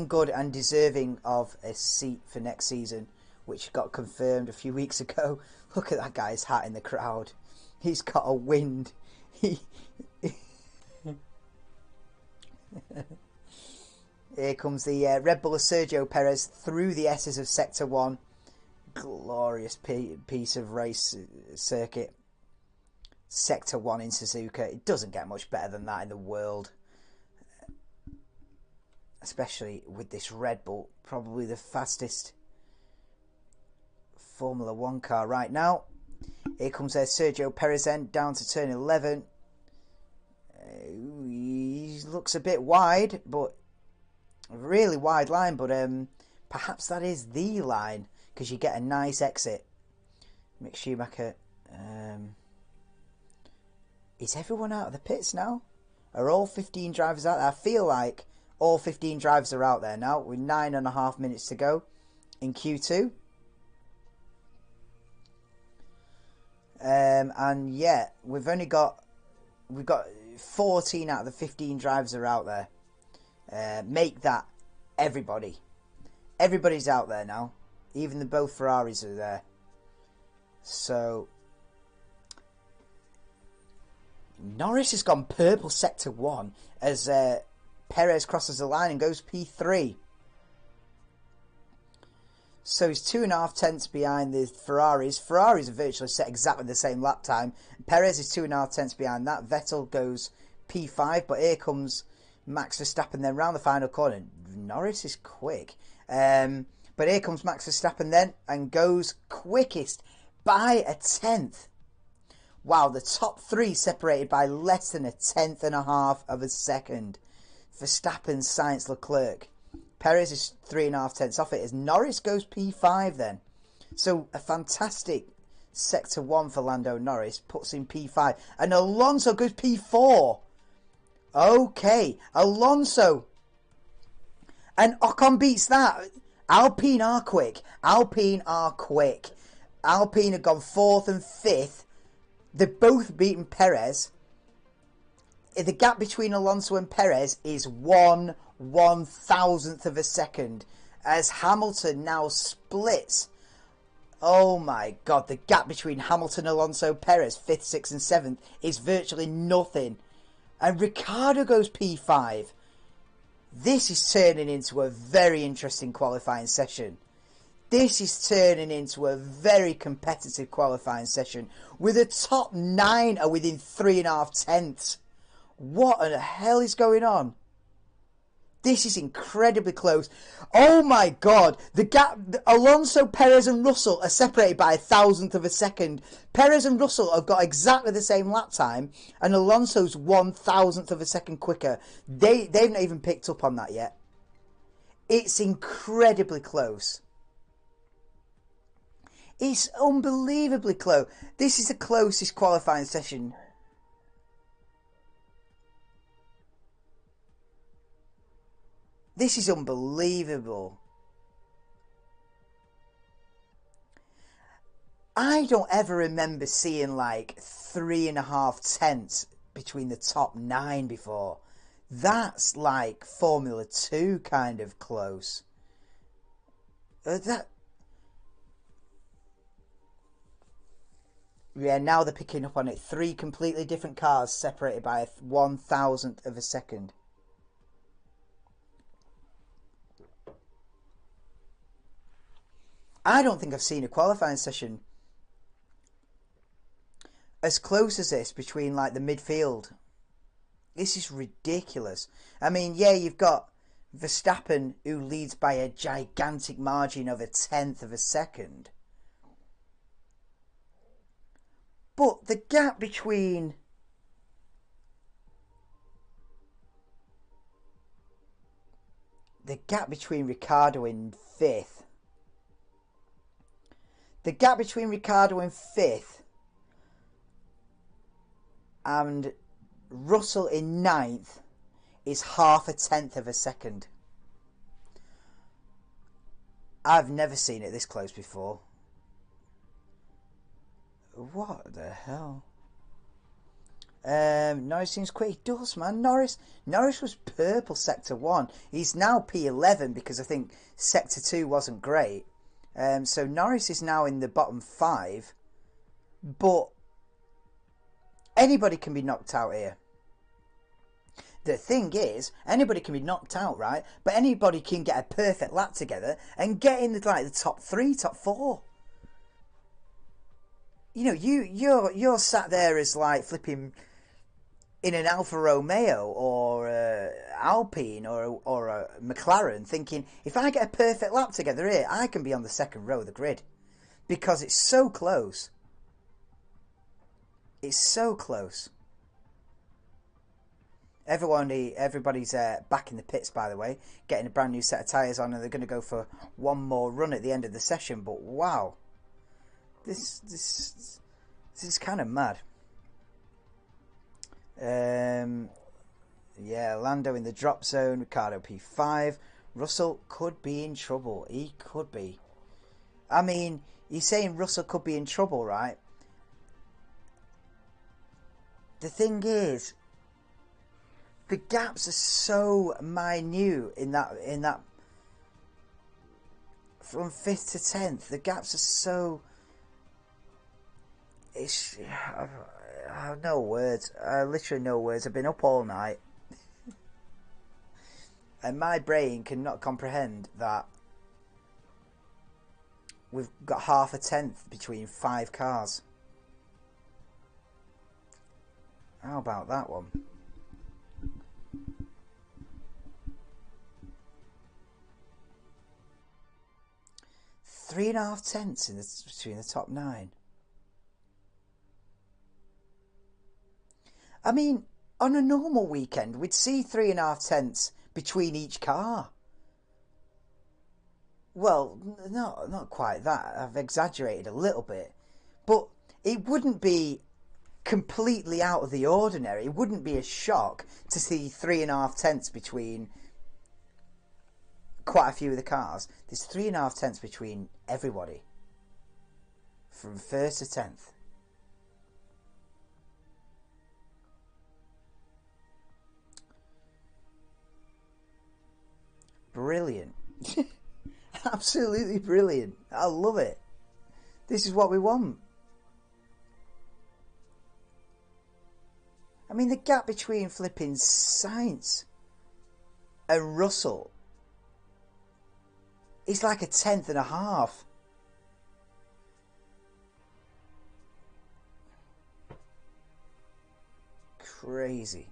good and deserving of a seat for next season, which got confirmed a few weeks ago. Look at that guy's hat in the crowd. He's got a wind. Here comes the Red Bull of Sergio Perez through the S's of Sector 1. Glorious piece of race circuit. Sector 1 in Suzuka. It doesn't get much better than that in the world. especially with this Red Bull, probably the fastest Formula 1 car right now. Here comes Sergio Perez then, down to turn 11. He looks a bit wide, but a really wide line, but perhaps that is the line, because you get a nice exit. Mick Schumacher. Is everyone out of the pits now? Are all 15 drivers out there? I feel like all 15 drivers are out there now, with 9.5 minutes to go in Q2. And yeah, we've got 14 out of the 15 drivers are out there. Make that everybody. Everybody's out there now. Even both Ferraris are there. So Norris has gone purple sector 1 as Perez crosses the line and goes P3. So he's 2.5 tenths behind the Ferraris. Ferraris are virtually set exactly the same lap time. Perez is 2.5 tenths behind that. Vettel goes P5, but here comes Max Verstappen then round the final corner. Norris is quick. But here comes Max Verstappen then and goes quickest by a tenth. Wow, the top three separated by less than 1/10.5 of a second. Verstappen, Sainz, Leclerc. Perez is 3.5 tenths off it as Norris goes P5 then. So a fantastic sector 1 for Lando Norris, puts in P5. And Alonso goes P4. Okay, Alonso. And Ocon beats that. Alpine are quick. Alpine have gone 4th and 5th. They've both beaten Perez. The gap between Alonso and Perez is 1/1000th of a second. As Hamilton now splits. Oh my God, the gap between Hamilton, Alonso, Perez, 5th, 6th and 7th is virtually nothing. And Ricciardo goes P5. This is turning into a very interesting qualifying session. This is turning into a very competitive qualifying session with the top 9 are within 3.5 tenths. What the hell is going on? This is incredibly close. Oh my God. The gap, Alonso, Perez and Russell are separated by 1/1000th of a second. Perez and Russell have got exactly the same lap time and Alonso's 1/1000th of a second quicker. They've not even picked up on that yet. It's incredibly close. It's unbelievably close. This is the closest qualifying session. This is unbelievable. I don't ever remember seeing like 3.5 tenths between the top 9 before. That's like Formula 2 kind of close. Yeah, now they're picking up on it. 3 completely different cars separated by 1/1000th of a second. I don't think I've seen a qualifying session as close as this between like the midfield. This is ridiculous. I mean, yeah, you've got Verstappen who leads by a gigantic margin of 1/10th of a second. But the gap between Ricciardo in 5th. The gap between Ricciardo in 5th and Russell in 9th is 0.5 of a second. I've never seen it this close before. What the hell? Norris seems quick. He does, man. Norris was purple sector 1. He's now P11 because I think sector 2 wasn't great. So Norris is now in the bottom 5. But anybody can be knocked out here. The thing is, anybody can be knocked out, right? But anybody can get a perfect lap together and get in the top 3, top 4. You know, you're sat there as like flipping in an Alfa Romeo or Alpine or a McLaren thinking, if I get a perfect lap together here, I can be on the second row of the grid. Because it's so close. It's so close. Everybody's back in the pits, by the way, getting a brand new set of tyres on, and they're going to go for one more run at the end of the session. But wow, this is kind of mad. Yeah, Lando in the drop zone, Ricciardo P5. Russell could be in trouble. He could be. I mean, you're saying Russell could be in trouble, right? The thing is, the gaps are so minute in that from 5th to 10th. The gaps are so. I have no words. Literally no words. I've been up all night. And my brain cannot comprehend that we've got half a tenth between 5 cars. How about that one? Three and a half tenths between the top 9. I mean, on a normal weekend, we'd see 3.5 tenths between each car. Well, no, not quite that. I've exaggerated a little bit. But it wouldn't be completely out of the ordinary. It wouldn't be a shock to see 3.5 tenths between quite a few of the cars. There's 3.5 tenths between everybody. From 1st to 10th. Brilliant. Absolutely brilliant. I love it. This is what we want. I mean, the gap between flipping Sainz and Russell is like a 10th and a half. Crazy.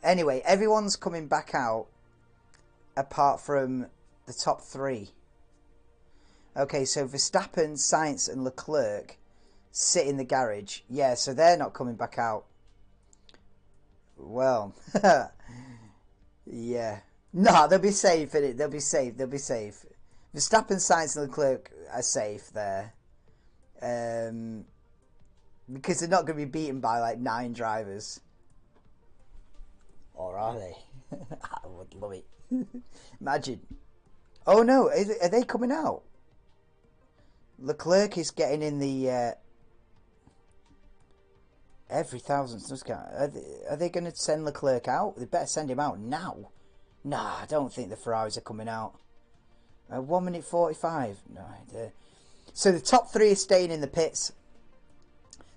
Anyway, everyone's coming back out apart from the top 3. Okay, so Verstappen, Sainz and Leclerc sit in the garage. Yeah, so they're not coming back out. Well, yeah. No, they'll be safe, innit? They'll be safe. They'll be safe. Verstappen, Sainz and Leclerc are safe there. Because they're not going to be beaten by like 9 drivers. Or are they? I would love it. Imagine. Oh no, are they coming out? Leclerc is getting in the every thousandth discount. Are they going to send Leclerc out? They better send him out now. Nah, I don't think the Ferraris are coming out. 1 minute 45. No idea. So the top 3 are staying in the pits.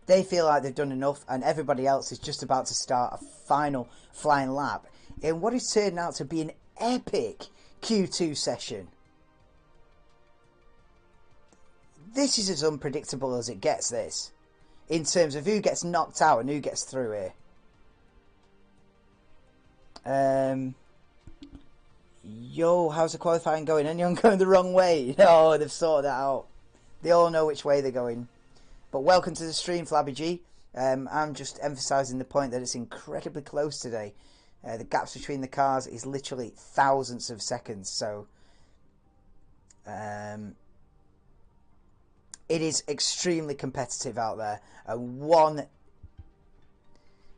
They feel like they've done enough, and everybody else is just about to start a final flying lap in what is turning out to be an epic Q2 session. This is as unpredictable as it gets, this, in terms of who gets knocked out and who gets through here. Yo, how's the qualifying going? Anyone going the wrong way? No, they've sorted that out. They all know which way they're going. But welcome to the stream, Flabby G. I'm just emphasising the point that it's incredibly close today. The gaps between the cars is literally thousandths of seconds. So it is extremely competitive out there. And one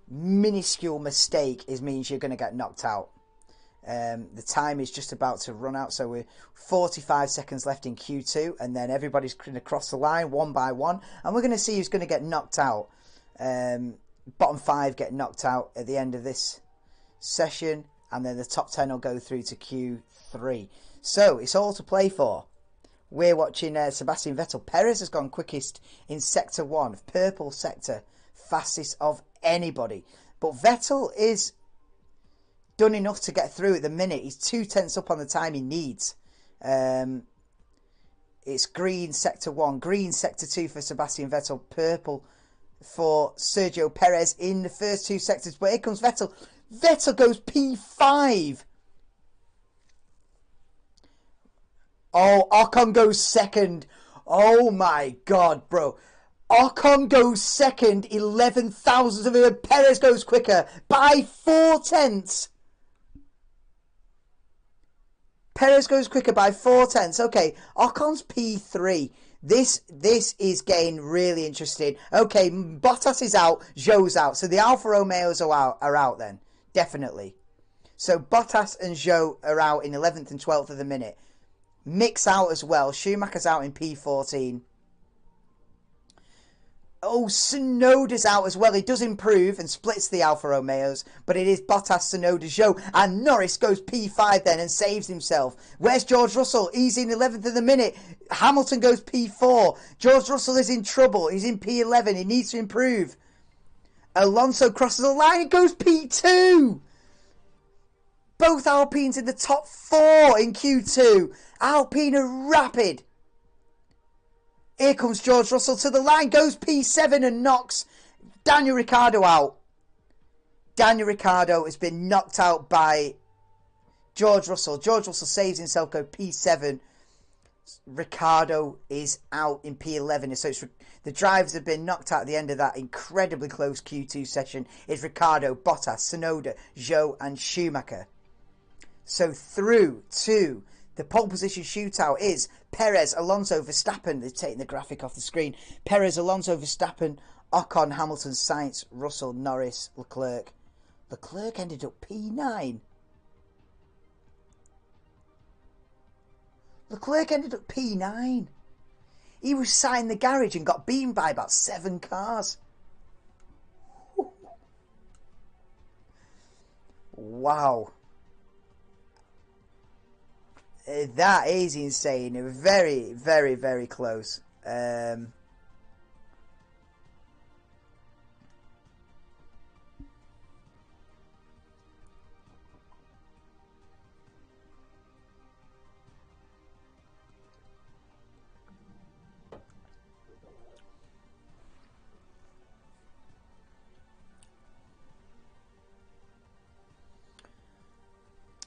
minuscule mistake means you're going to get knocked out. The time is just about to run out, so we're 45 seconds left in Q2, and then everybody's going to cross the line one by one, and we're going to see who's going to get knocked out. Bottom 5 get knocked out at the end of this session, and then the top 10 will go through to Q3. So it's all to play for. We're watching Sebastian Vettel. Perez has gone quickest in Sector 1, purple sector, fastest of anybody. But Vettel is done enough to get through at the minute. He's 2 tenths up on the time he needs. It's green Sector 1, green Sector 2 for Sebastian Vettel, purple for Sergio Perez in the first 2 sectors. But here comes Vettel. Vettel goes P5. Oh, Ocon goes second. Oh my God, bro. Ocon goes second, 11 thousandths of a. Perez goes quicker by 4 tenths. Perez goes quicker by 4 tenths. Okay, Ocon's P3. This is getting really interesting. Okay, Bottas is out, Zhou's out. So the Alfa Romeos are out then. Definitely. So Bottas and Zhou are out in 11th and 12th of the minute. Mick's out as well. Schumacher's out in P14. Oh, Tsunoda's out as well. He does improve and splits the Alfa Romeos, but it is Bottas, Tsunoda, Zhou, and Norris goes P5 then and saves himself. Where's George Russell? He's in 11th of the minute. Hamilton goes P4. George Russell is in trouble. He's in P11. He needs to improve. Alonso crosses the line and goes P2. Both Alpines in the top 4 in Q2. Alpine are rapid. Here comes George Russell to the line, goes P7 and knocks Daniel Ricciardo out. Daniel Ricciardo has been knocked out by George Russell. George Russell saves himself, go P7. Ricciardo is out in P11. So the drivers have been knocked out at the end of that incredibly close Q2 session. It's Ricciardo, Bottas, Tsunoda, Zhou and Schumacher. So through to the pole position shootout is Perez, Alonso, Verstappen. They're taking the graphic off the screen. Perez, Alonso, Verstappen, Ocon, Hamilton, Sainz, Russell, Norris, Leclerc. Leclerc ended up P9. Leclerc ended up P9. He was sat in the garage and got beaten by about 7 cars. Wow. That is insane. Very, very, very close.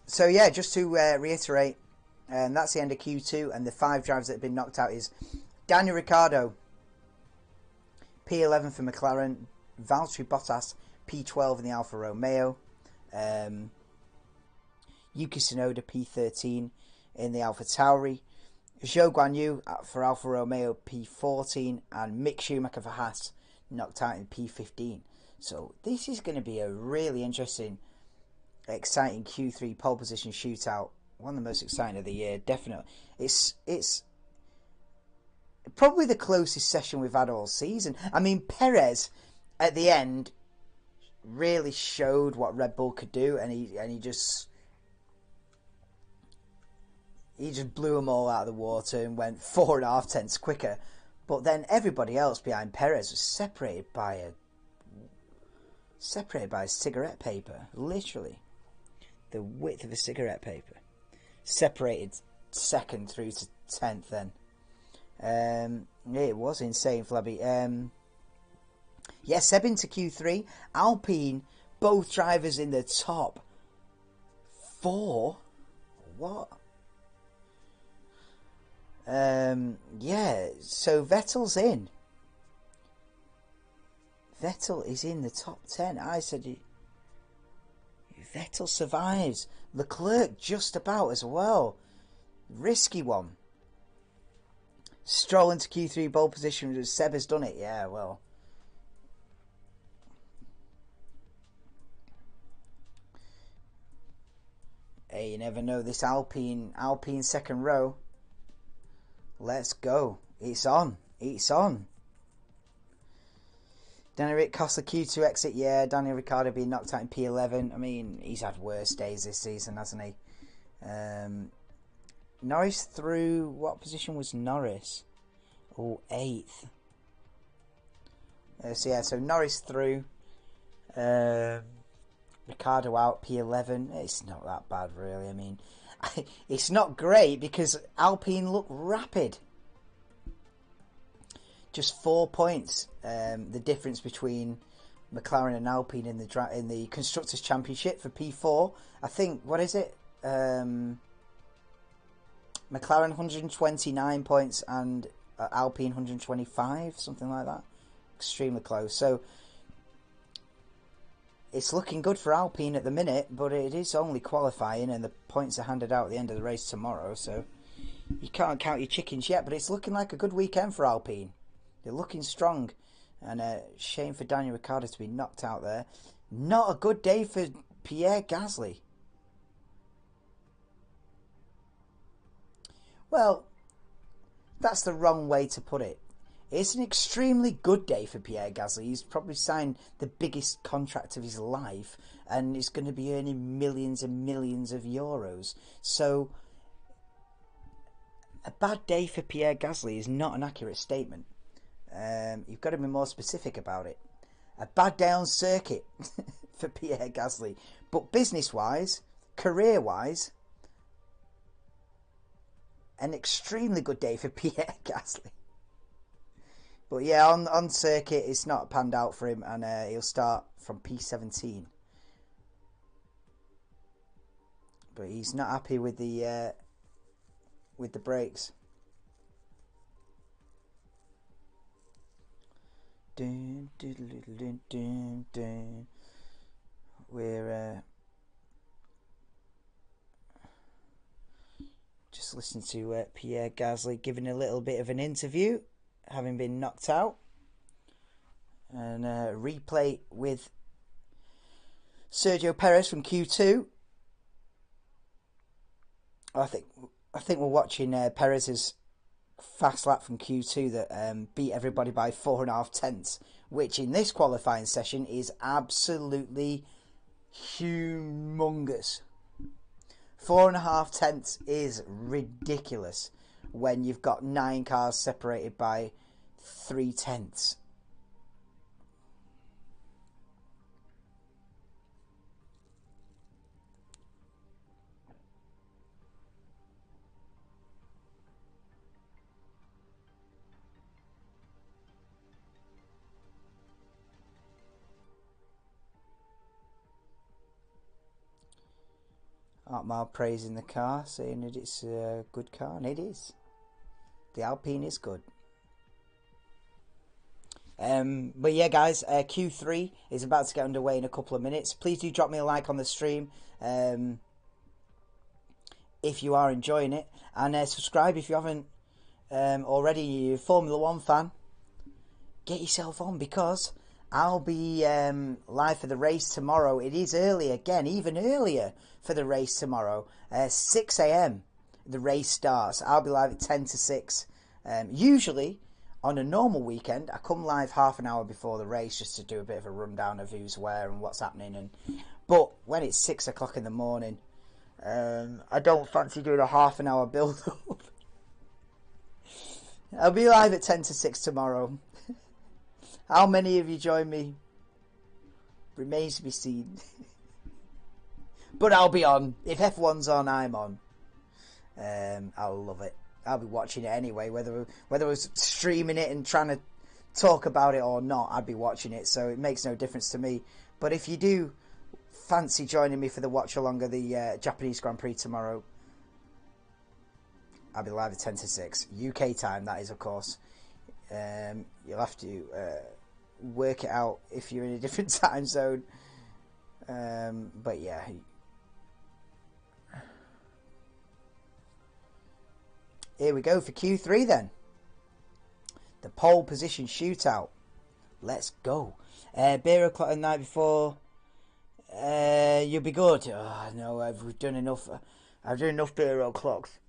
So yeah, just to reiterate, that's the end of Q2, and the 5 drivers that have been knocked out is Daniel Ricciardo, P11 for McLaren, Valtteri Bottas, P12 in the Alfa Romeo, Yuki Tsunoda, P13 in the Alfa Tauri, Zhou Guanyu for Alfa Romeo, P14, and Mick Schumacher for Haas, knocked out in P15. So this is going to be a really interesting, exciting Q3 pole position shootout. One of the most exciting of the year, definitely. It's probably the closest session we've had all season. I mean, Perez at the end really showed what Red Bull could do, and he just blew them all out of the water and went 4.5 tenths quicker. But then everybody else behind Perez was separated by a cigarette paper, literally the width of a cigarette paper. Separated second through to 10th then. It was insane, Flabby. Yeah, Seb into Q3. Alpine, both drivers in the top 4. What? Yeah, so Vettel's in. Vettel is in the top 10. I said Vettel survives. Leclerc just about as well. Risky one. Stroll into Q3 pole position. Seb has done it. Yeah, well. Hey, you never know. This Alpine second row. Let's go. It's on. It's on. Daniel Ricciardo Q2 exit, yeah. Daniel Ricciardo being knocked out in P11. I mean, he's had worse days this season, hasn't he? Norris through, what position was Norris? Oh, 8th. So yeah, so Norris through. Ricciardo out, P11. It's not that bad, really. I mean, it's not great because Alpine look rapid. Just 4 points, the difference between McLaren and Alpine in the Constructors' Championship for P4. I think, what is it? McLaren 129 points and Alpine 125, something like that. Extremely close. So it's looking good for Alpine at the minute, but it is only qualifying and the points are handed out at the end of the race tomorrow, so you can't count your chickens yet, but it's looking like a good weekend for Alpine. They're looking strong, and shame for Daniel Ricciardo to be knocked out there. Not a good day for Pierre Gasly. Well, that's the wrong way to put it. It's an extremely good day for Pierre Gasly. He's probably signed the biggest contract of his life and is going to be earning millions and millions of euros. So, a bad day for Pierre Gasly is not an accurate statement. You've got to be more specific about it. A bad day on circuit for Pierre Gasly. But business-wise, career-wise, an extremely good day for Pierre Gasly. But yeah, on circuit, it's not panned out for him, and he'll start from P17. But he's not happy with the brakes. Dun, dun, dun, dun, dun. We're just listening to Pierre Gasly giving a little bit of an interview, having been knocked out, and replay with Sergio Perez from Q2. I think we're watching Perez's fast lap from Q2 that beat everybody by 4.5 tenths, which in this qualifying session is absolutely humongous. 4.5 tenths is ridiculous when you've got 9 cars separated by 3 tenths. Otmar praising the car, saying that it's a good car, and it is. The Alpine is good. But yeah, guys, Q3 is about to get underway in a couple of minutes. Please do drop me a like on the stream if you are enjoying it, and subscribe if you haven't already. You're a Formula 1 fan, get yourself on, because I'll be live for the race tomorrow. It is early again, even earlier for the race tomorrow. 6 a.m. the race starts. I'll be live at 10 to 6. Usually, on a normal weekend, I come live half an hour before the race just to do a bit of a rundown of who's where and what's happening. But when it's 6 o'clock in the morning, I don't fancy doing a half an hour build-up. I'll be live at 10 to 6 tomorrow. How many of you join me remains to be seen. But I'll be on. If F1's on, I'm on. I'll love it. I'll be watching it anyway, whether I was streaming it and trying to talk about it or not, I'd be watching it, so it makes no difference to me. But if you do fancy joining me for the watch along of the Japanese Grand Prix tomorrow, I'll be live at 10 to 6 UK time, that is, of course. You'll have to work it out if you're in a different time zone, but yeah. Here we go for Q3 then. The pole position shootout. Let's go. Beer o'clock the night before. You'll be good. Oh, no, I've done enough. I've done enough beer o'clocks.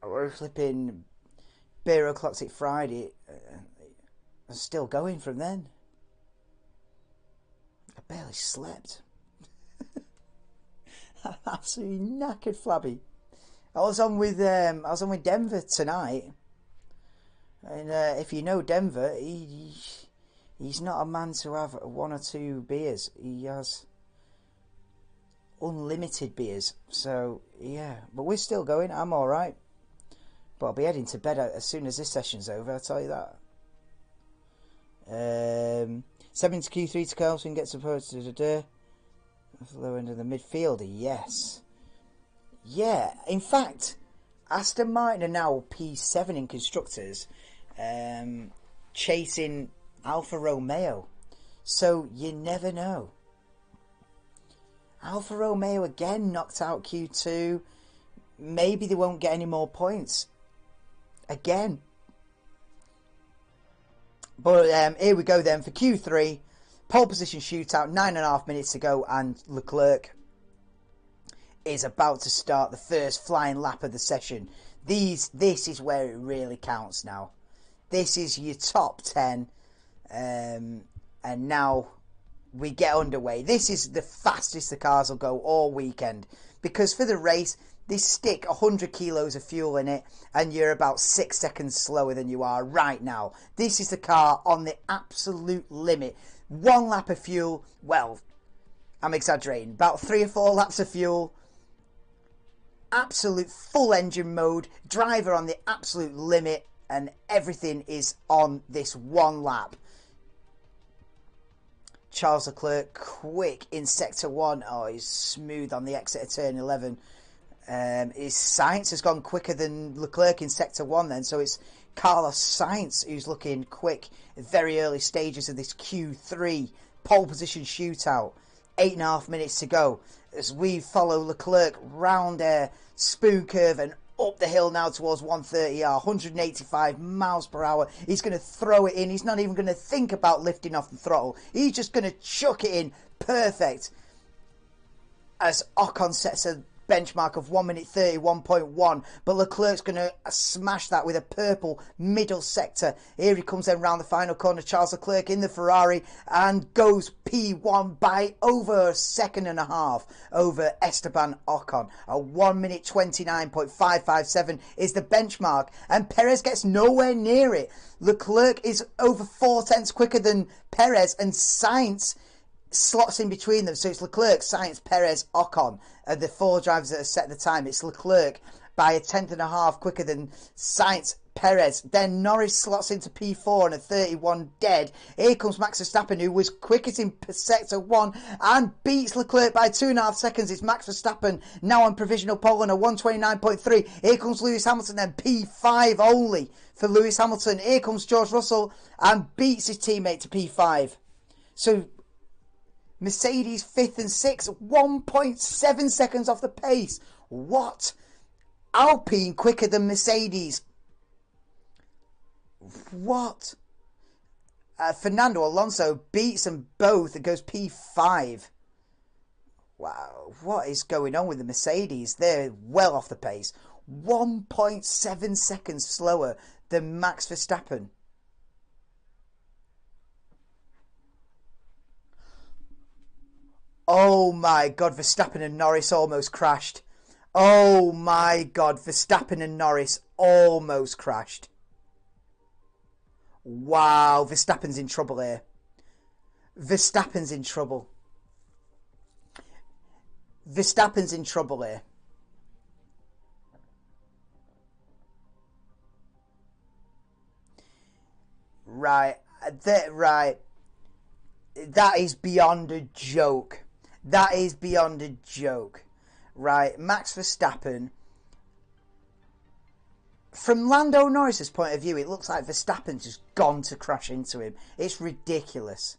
I was flipping beer o'clocks at Friday. I'm still going from then. I barely slept. I'm absolutely knackered, flabby. I was on with Denver tonight, and if you know Denver, he's not a man to have 1 or 2 beers. He has unlimited beers. So yeah, but we're still going. I'm all right, but I'll be heading to bed as soon as this session's over. I'll tell you that. 7 to Q3 to Kelvin, gets supposed to low end of the midfielder, yes. Yeah, in fact, Aston Martin are now P7 in constructors, chasing Alfa Romeo. So you never know. Alfa Romeo again knocked out Q2. Maybe they won't get any more points. Again. But here we go then for Q3. Pole position shootout, 9.5 minutes to go, and Leclerc is about to start the first flying lap of the session. This is where it really counts now. This is your top 10. And now we get underway. This is the fastest the cars will go all weekend. Because for the race, they stick 100 kilos of fuel in it, and you're about 6 seconds slower than you are right now. This is the car on the absolute limit. 1 lap of fuel, well, I'm exaggerating, about 3 or 4 laps of fuel. Absolute full engine mode, driver on the absolute limit, and everything is on this 1 lap. Charles Leclerc quick in sector 1. Oh, he's smooth on the exit of turn 11. His Sainz has gone quicker than Leclerc in sector 1 then, so it's Carlos Sainz who's looking quick at very early stages of this Q3 pole position shootout. 8.5 minutes to go as we follow Leclerc round a spoon curve and up the hill now towards 130R, 185 miles per hour. He's going to throw it in. He's not even going to think about lifting off the throttle. He's just going to chuck it in. Perfect. As Ocon sets a benchmark of 1 minute 31.1, but Leclerc's going to smash that with a purple middle sector. Here he comes then round the final corner. Charles Leclerc in the Ferrari and goes P1 by over a second and a half over Esteban Ocon. A 1 minute 29.557 is the benchmark, and Perez gets nowhere near it. Leclerc is over 4 tenths quicker than Perez, and Sainz slots in between them. So it's Leclerc, Sainz, Perez, Ocon are the 4 drivers that have set the time. It's Leclerc by a tenth and a half quicker than Sainz, Perez. Then Norris slots into P4 and a 31 dead. Here comes Max Verstappen, who was quickest in sector 1 and beats Leclerc by 2.5 seconds. It's Max Verstappen now on provisional pole on a 129.3. Here comes Lewis Hamilton, then P5 only for Lewis Hamilton. Here comes George Russell and beats his teammate to P5. So Mercedes 5th and 6th, 1.7 seconds off the pace. What? Alpine quicker than Mercedes. What? Fernando Alonso beats them both and goes P5. Wow, what is going on with the Mercedes? They're well off the pace. 1.7 seconds slower than Max Verstappen. Oh my God, Verstappen and Norris almost crashed. Oh my God, Verstappen and Norris almost crashed. Wow, Verstappen's in trouble here. Verstappen's in trouble. Verstappen's in trouble here. Right, that is beyond a joke. That is beyond a joke. Right, Max Verstappen. From Lando Norris's point of view, it looks like Verstappen's just gone to crash into him. It's ridiculous.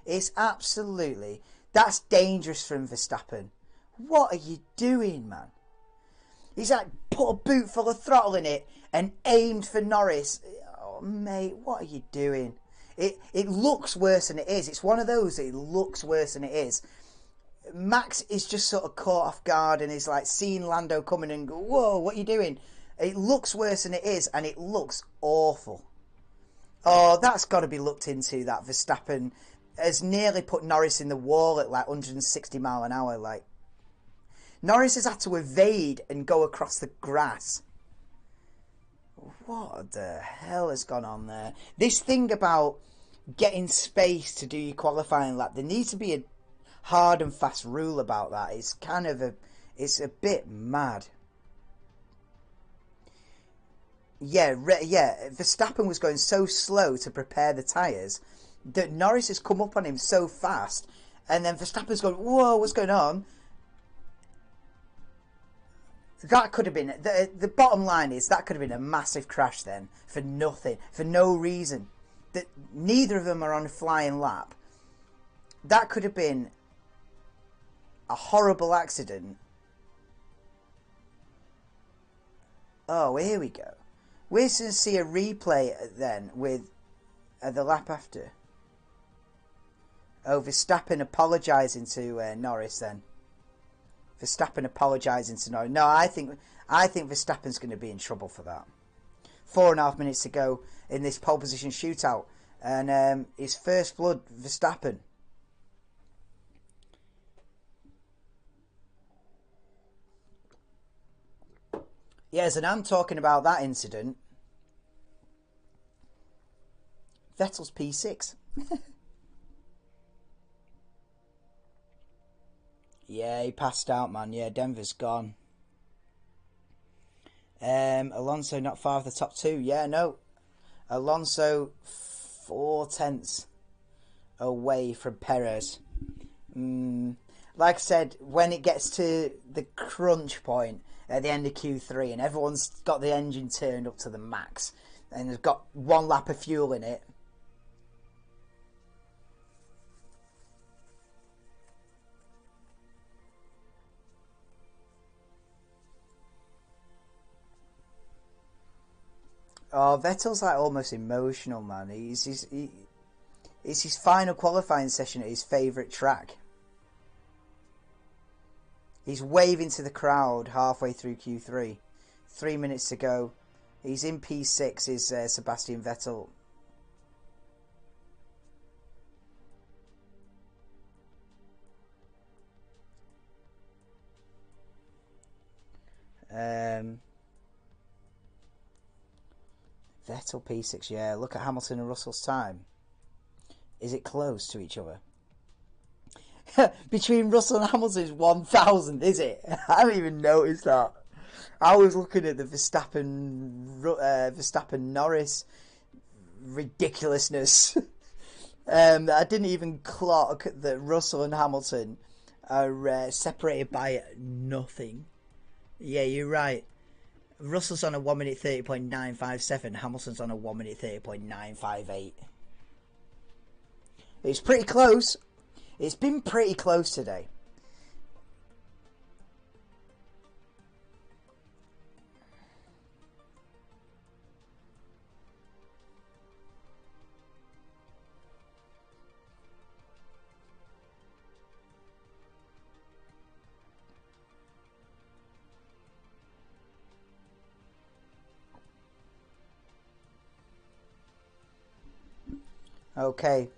It's absolutely... That's dangerous from Verstappen. What are you doing, man? He's like put a boot full of throttle in it and aimed for Norris. Oh, mate, what are you doing? It looks worse than it is. It's one of those that it looks worse than it is. Max is just sort of caught off guard and is like seeing Lando coming and go, whoa, what are you doing? It looks worse than it is, and it looks awful. Oh, that's got to be looked into, that Verstappen has nearly put Norris in the wall at like 160 mile an hour. Like, Norris has had to evade and go across the grass. What the hell has gone on there? This thing about getting space to do your qualifying lap, there needs to be a hard and fast rule about that. It's kind of it's a bit mad. Yeah, Verstappen was going so slow to prepare the tyres that Norris has come up on him so fast, and then Verstappen's gone, whoa, what's going on? That could have been, the bottom line is, that could have been a massive crash then, for nothing, for no reason. That neither of them are on a flying lap. That could have been a horrible accident. Oh, here we go. We're going to see a replay then with the lap after. Oh, Verstappen apologising to Norris then. Verstappen apologising to Norris. No, I think Verstappen's going to be in trouble for that. 4.5 minutes to go in this pole position shootout, and his first blood, Verstappen. Yes, and I'm talking about that incident. Vettel's P6. Yeah, he passed out, man. Yeah, Denver's gone. Alonso not far off the top two. Yeah, no. Alonso 4/10 away from Perez. Like I said, when it gets to the crunch point at the end of Q3 and everyone's got the engine turned up to the max and they've got one lap of fuel in it, oh, Vettel's like almost emotional, man. It's his final qualifying session at his favourite track. He's waving to the crowd halfway through Q3. 3 minutes to go. He's in P6, is Sebastian Vettel. Vettel P6, yeah. Look at Hamilton and Russell's time. Is it close to each other? Between Russell and Hamilton is 1,000, is it? I haven't even noticed that. I was looking at the Verstappen Norris ridiculousness. I didn't even clock that Russell and Hamilton are separated by nothing. Yeah, you're right. Russell's on a 1 minute 30.957. Hamilton's on a 1 minute 30.958. It's pretty close. It's been pretty close today. Okay.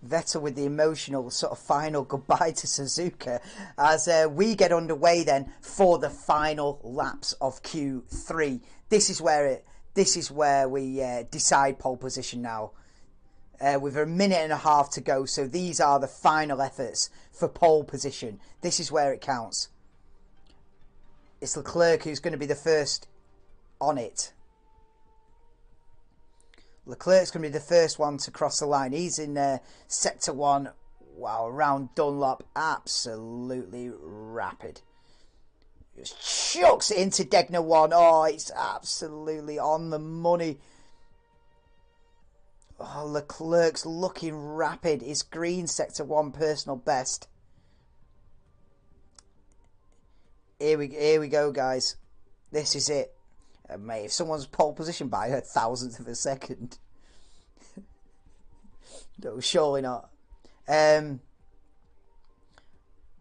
Vettel with the emotional sort of final goodbye to Suzuka as we get underway then for the final laps of Q3. This is where we decide pole position now. With a minute and a half to go, so these are the final efforts for pole position. This is where it counts. It's Leclerc who's going to be the first on it. Leclerc's going to be the first one to cross the line. He's in Sector 1. Wow, around Dunlop. Absolutely rapid. Just chucks it into Degner 1. Oh, it's absolutely on the money. Oh, Leclerc's looking rapid. It's green Sector 1 personal best. Here we go, guys. This is it. Mate, if someone's pole position by a thousandth of a second. No, surely not.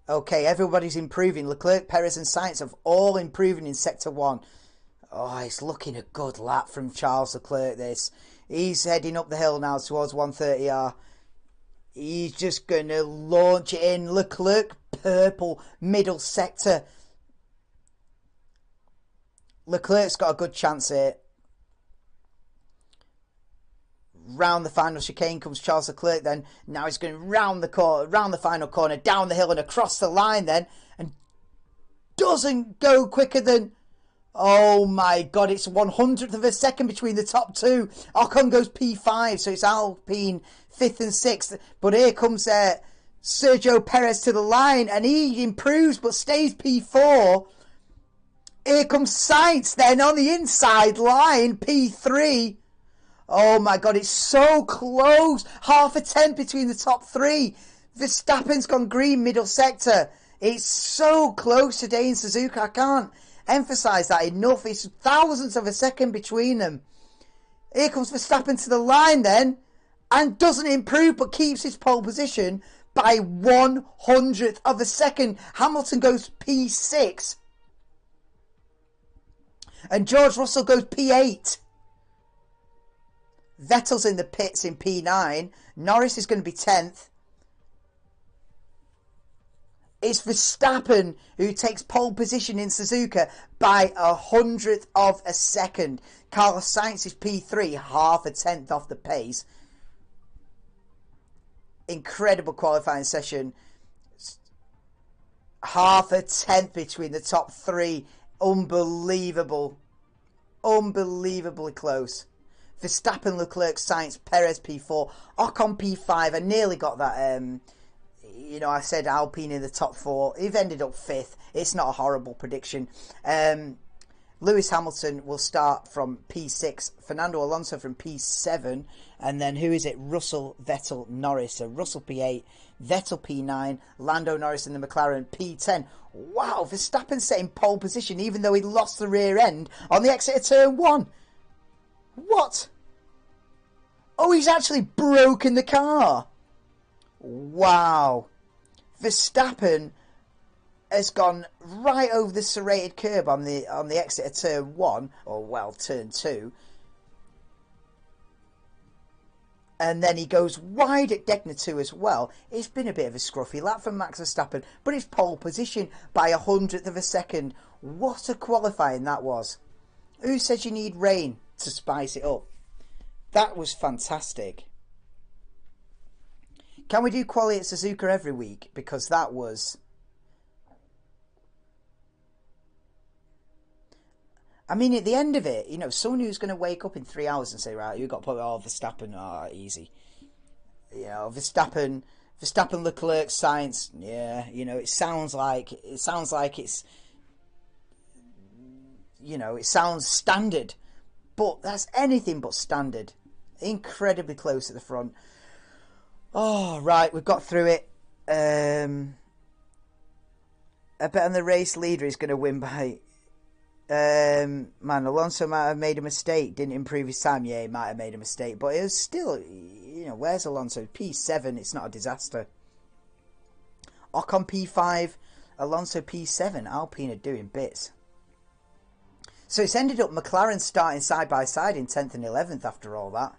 Okay, everybody's improving. Leclerc, Perez and Sainz have all improving in Sector 1. Oh, it's looking a good lap from Charles Leclerc, this. He's heading up the hill now towards 130R. He's just going to launch it in. Leclerc, purple, middle sector. Leclerc's got a good chance here. Round the final chicane comes Charles Leclerc then. Now he's going round the final corner, down the hill and across the line then. And doesn't go quicker than... Oh my God, it's 100th of a second between the top two. Ocon goes P5, so it's Alpine 5th and 6th. But here comes Sergio Perez to the line, and he improves but stays P4. Here comes Sainz then on the inside line, P3. Oh my God, it's so close. Half a tenth between the top three. Verstappen's gone green middle sector. It's so close today in Suzuka. I can't emphasise that enough. It's thousandths of a second between them. Here comes Verstappen to the line then, and doesn't improve but keeps his pole position by 100th of a second. Hamilton goes P6. And George Russell goes P8. Vettel's in the pits in P9. Norris is going to be 10th. It's Verstappen who takes pole position in Suzuka by 100th of a second. Carlos Sainz is P3, half a tenth off the pace. Incredible qualifying session. Half a tenth between the top three. Unbelievable. Unbelievably close. Verstappen, Leclerc, Sainz, Perez P4, Ocon P5. I nearly got that. I said Alpine in the top four. He've ended up 5th. It's not a horrible prediction. Lewis Hamilton will start from P6. Fernando Alonso from P7. And then who is it? Russell, Vettel, Norris. So Russell P8, Vettel P9, Lando Norris in the McLaren P10. Wow, Verstappen setting pole position even though he lost the rear end on the exit of turn 1. What? Oh, he's actually broken the car. Wow. Verstappen has gone right over the serrated curb on the exit of turn 1, or well, turn 2. And then he goes wide at Degner 2 as well. It's been a bit of a scruffy lap from Max Verstappen, but it's pole position by 100th of a second. What a qualifying that was. Who says you need rain to spice it up? That was fantastic. Can we do quali at Suzuka every week? Because that was... I mean, at the end of it, someone who's going to wake up in 3 hours and say, right, you've got to put Verstappen, easy. Verstappen, Leclerc, Sainz, yeah, it sounds like it's, it sounds standard, but that's anything but standard. Incredibly close at the front. Oh, right, we've got through it. I bet on the race leader is going to win by... man, Alonso might have made a mistake, didn't improve his time. Yeah, he might have made a mistake, but it was still, where's Alonso? P7, it's not a disaster. Ocon P5, Alonso P7. Alpine are doing bits. So it's ended up McLaren starting side by side in 10th and 11th after all that.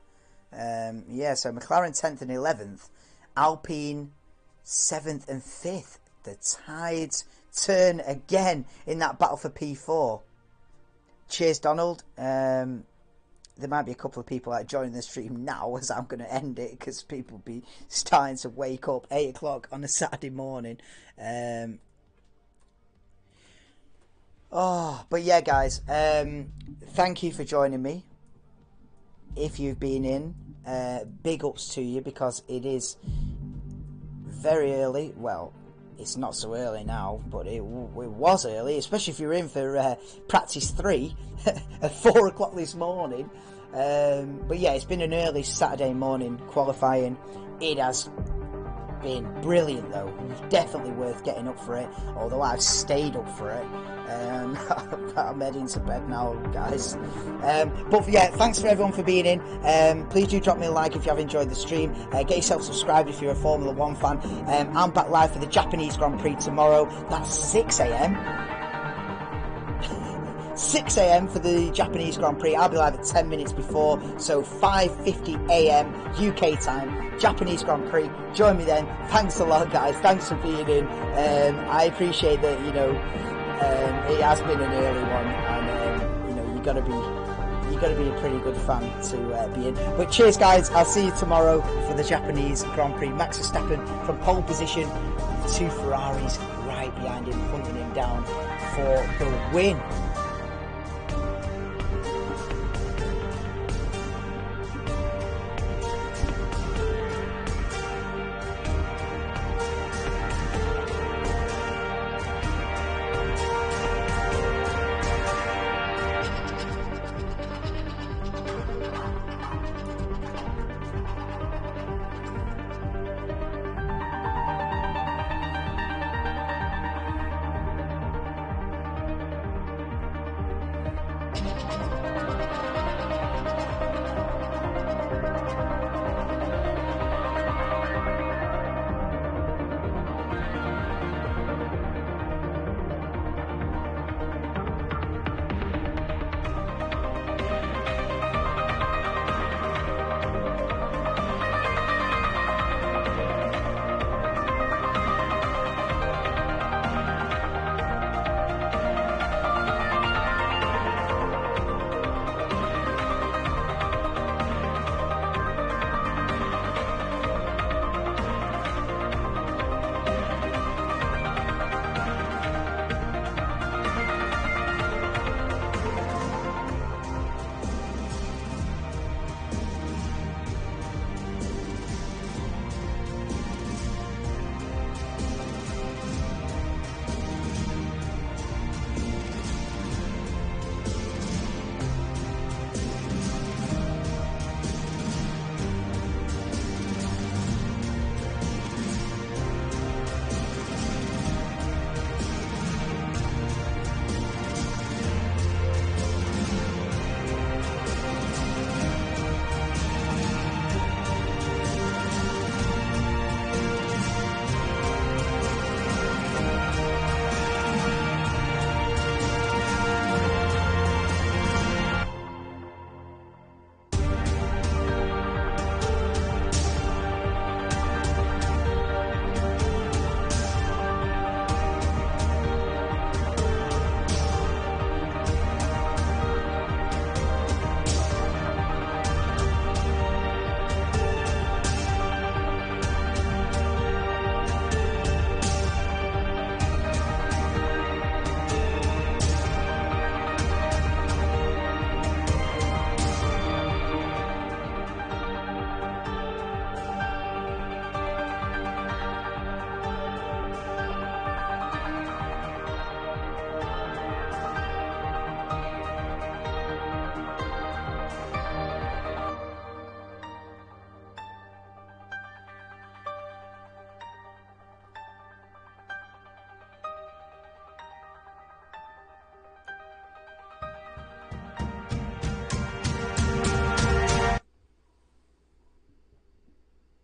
So McLaren 10th and 11th, Alpine 7th and 5th. The tides turn again in that battle for P4. Cheers, Donald. There might be a couple of people joining the stream now as I'm going to end it, because people will be starting to wake up 8 o'clock on a Saturday morning. But yeah, guys, thank you for joining me. If you've been in, big ups to you, because it is very early. Well, it's not so early now, but it was early, especially if you're in for practice 3 at 4 o'clock this morning. But yeah, it's been an early Saturday morning qualifying. It has been brilliant though, definitely worth getting up for it, although I've stayed up for it. I'm heading to bed now, guys. But yeah, thanks for everyone for being in. Please do drop me a like if you have enjoyed the stream. Get yourself subscribed if you're a Formula 1 fan. I'm back live for the Japanese Grand Prix tomorrow. That's 6 a.m. 6 a.m. for the Japanese Grand Prix. I'll be live at 10 minutes before, so 5:50 a.m. UK time, Japanese Grand Prix. Join me then. Thanks a lot, guys. Thanks for being in. I appreciate that, it has been an early one, and you gotta be a pretty good fan to be in. But cheers, guys. I'll see you tomorrow for the Japanese Grand Prix. Max Verstappen from pole position, 2 Ferraris right behind him, hunting him down for the win.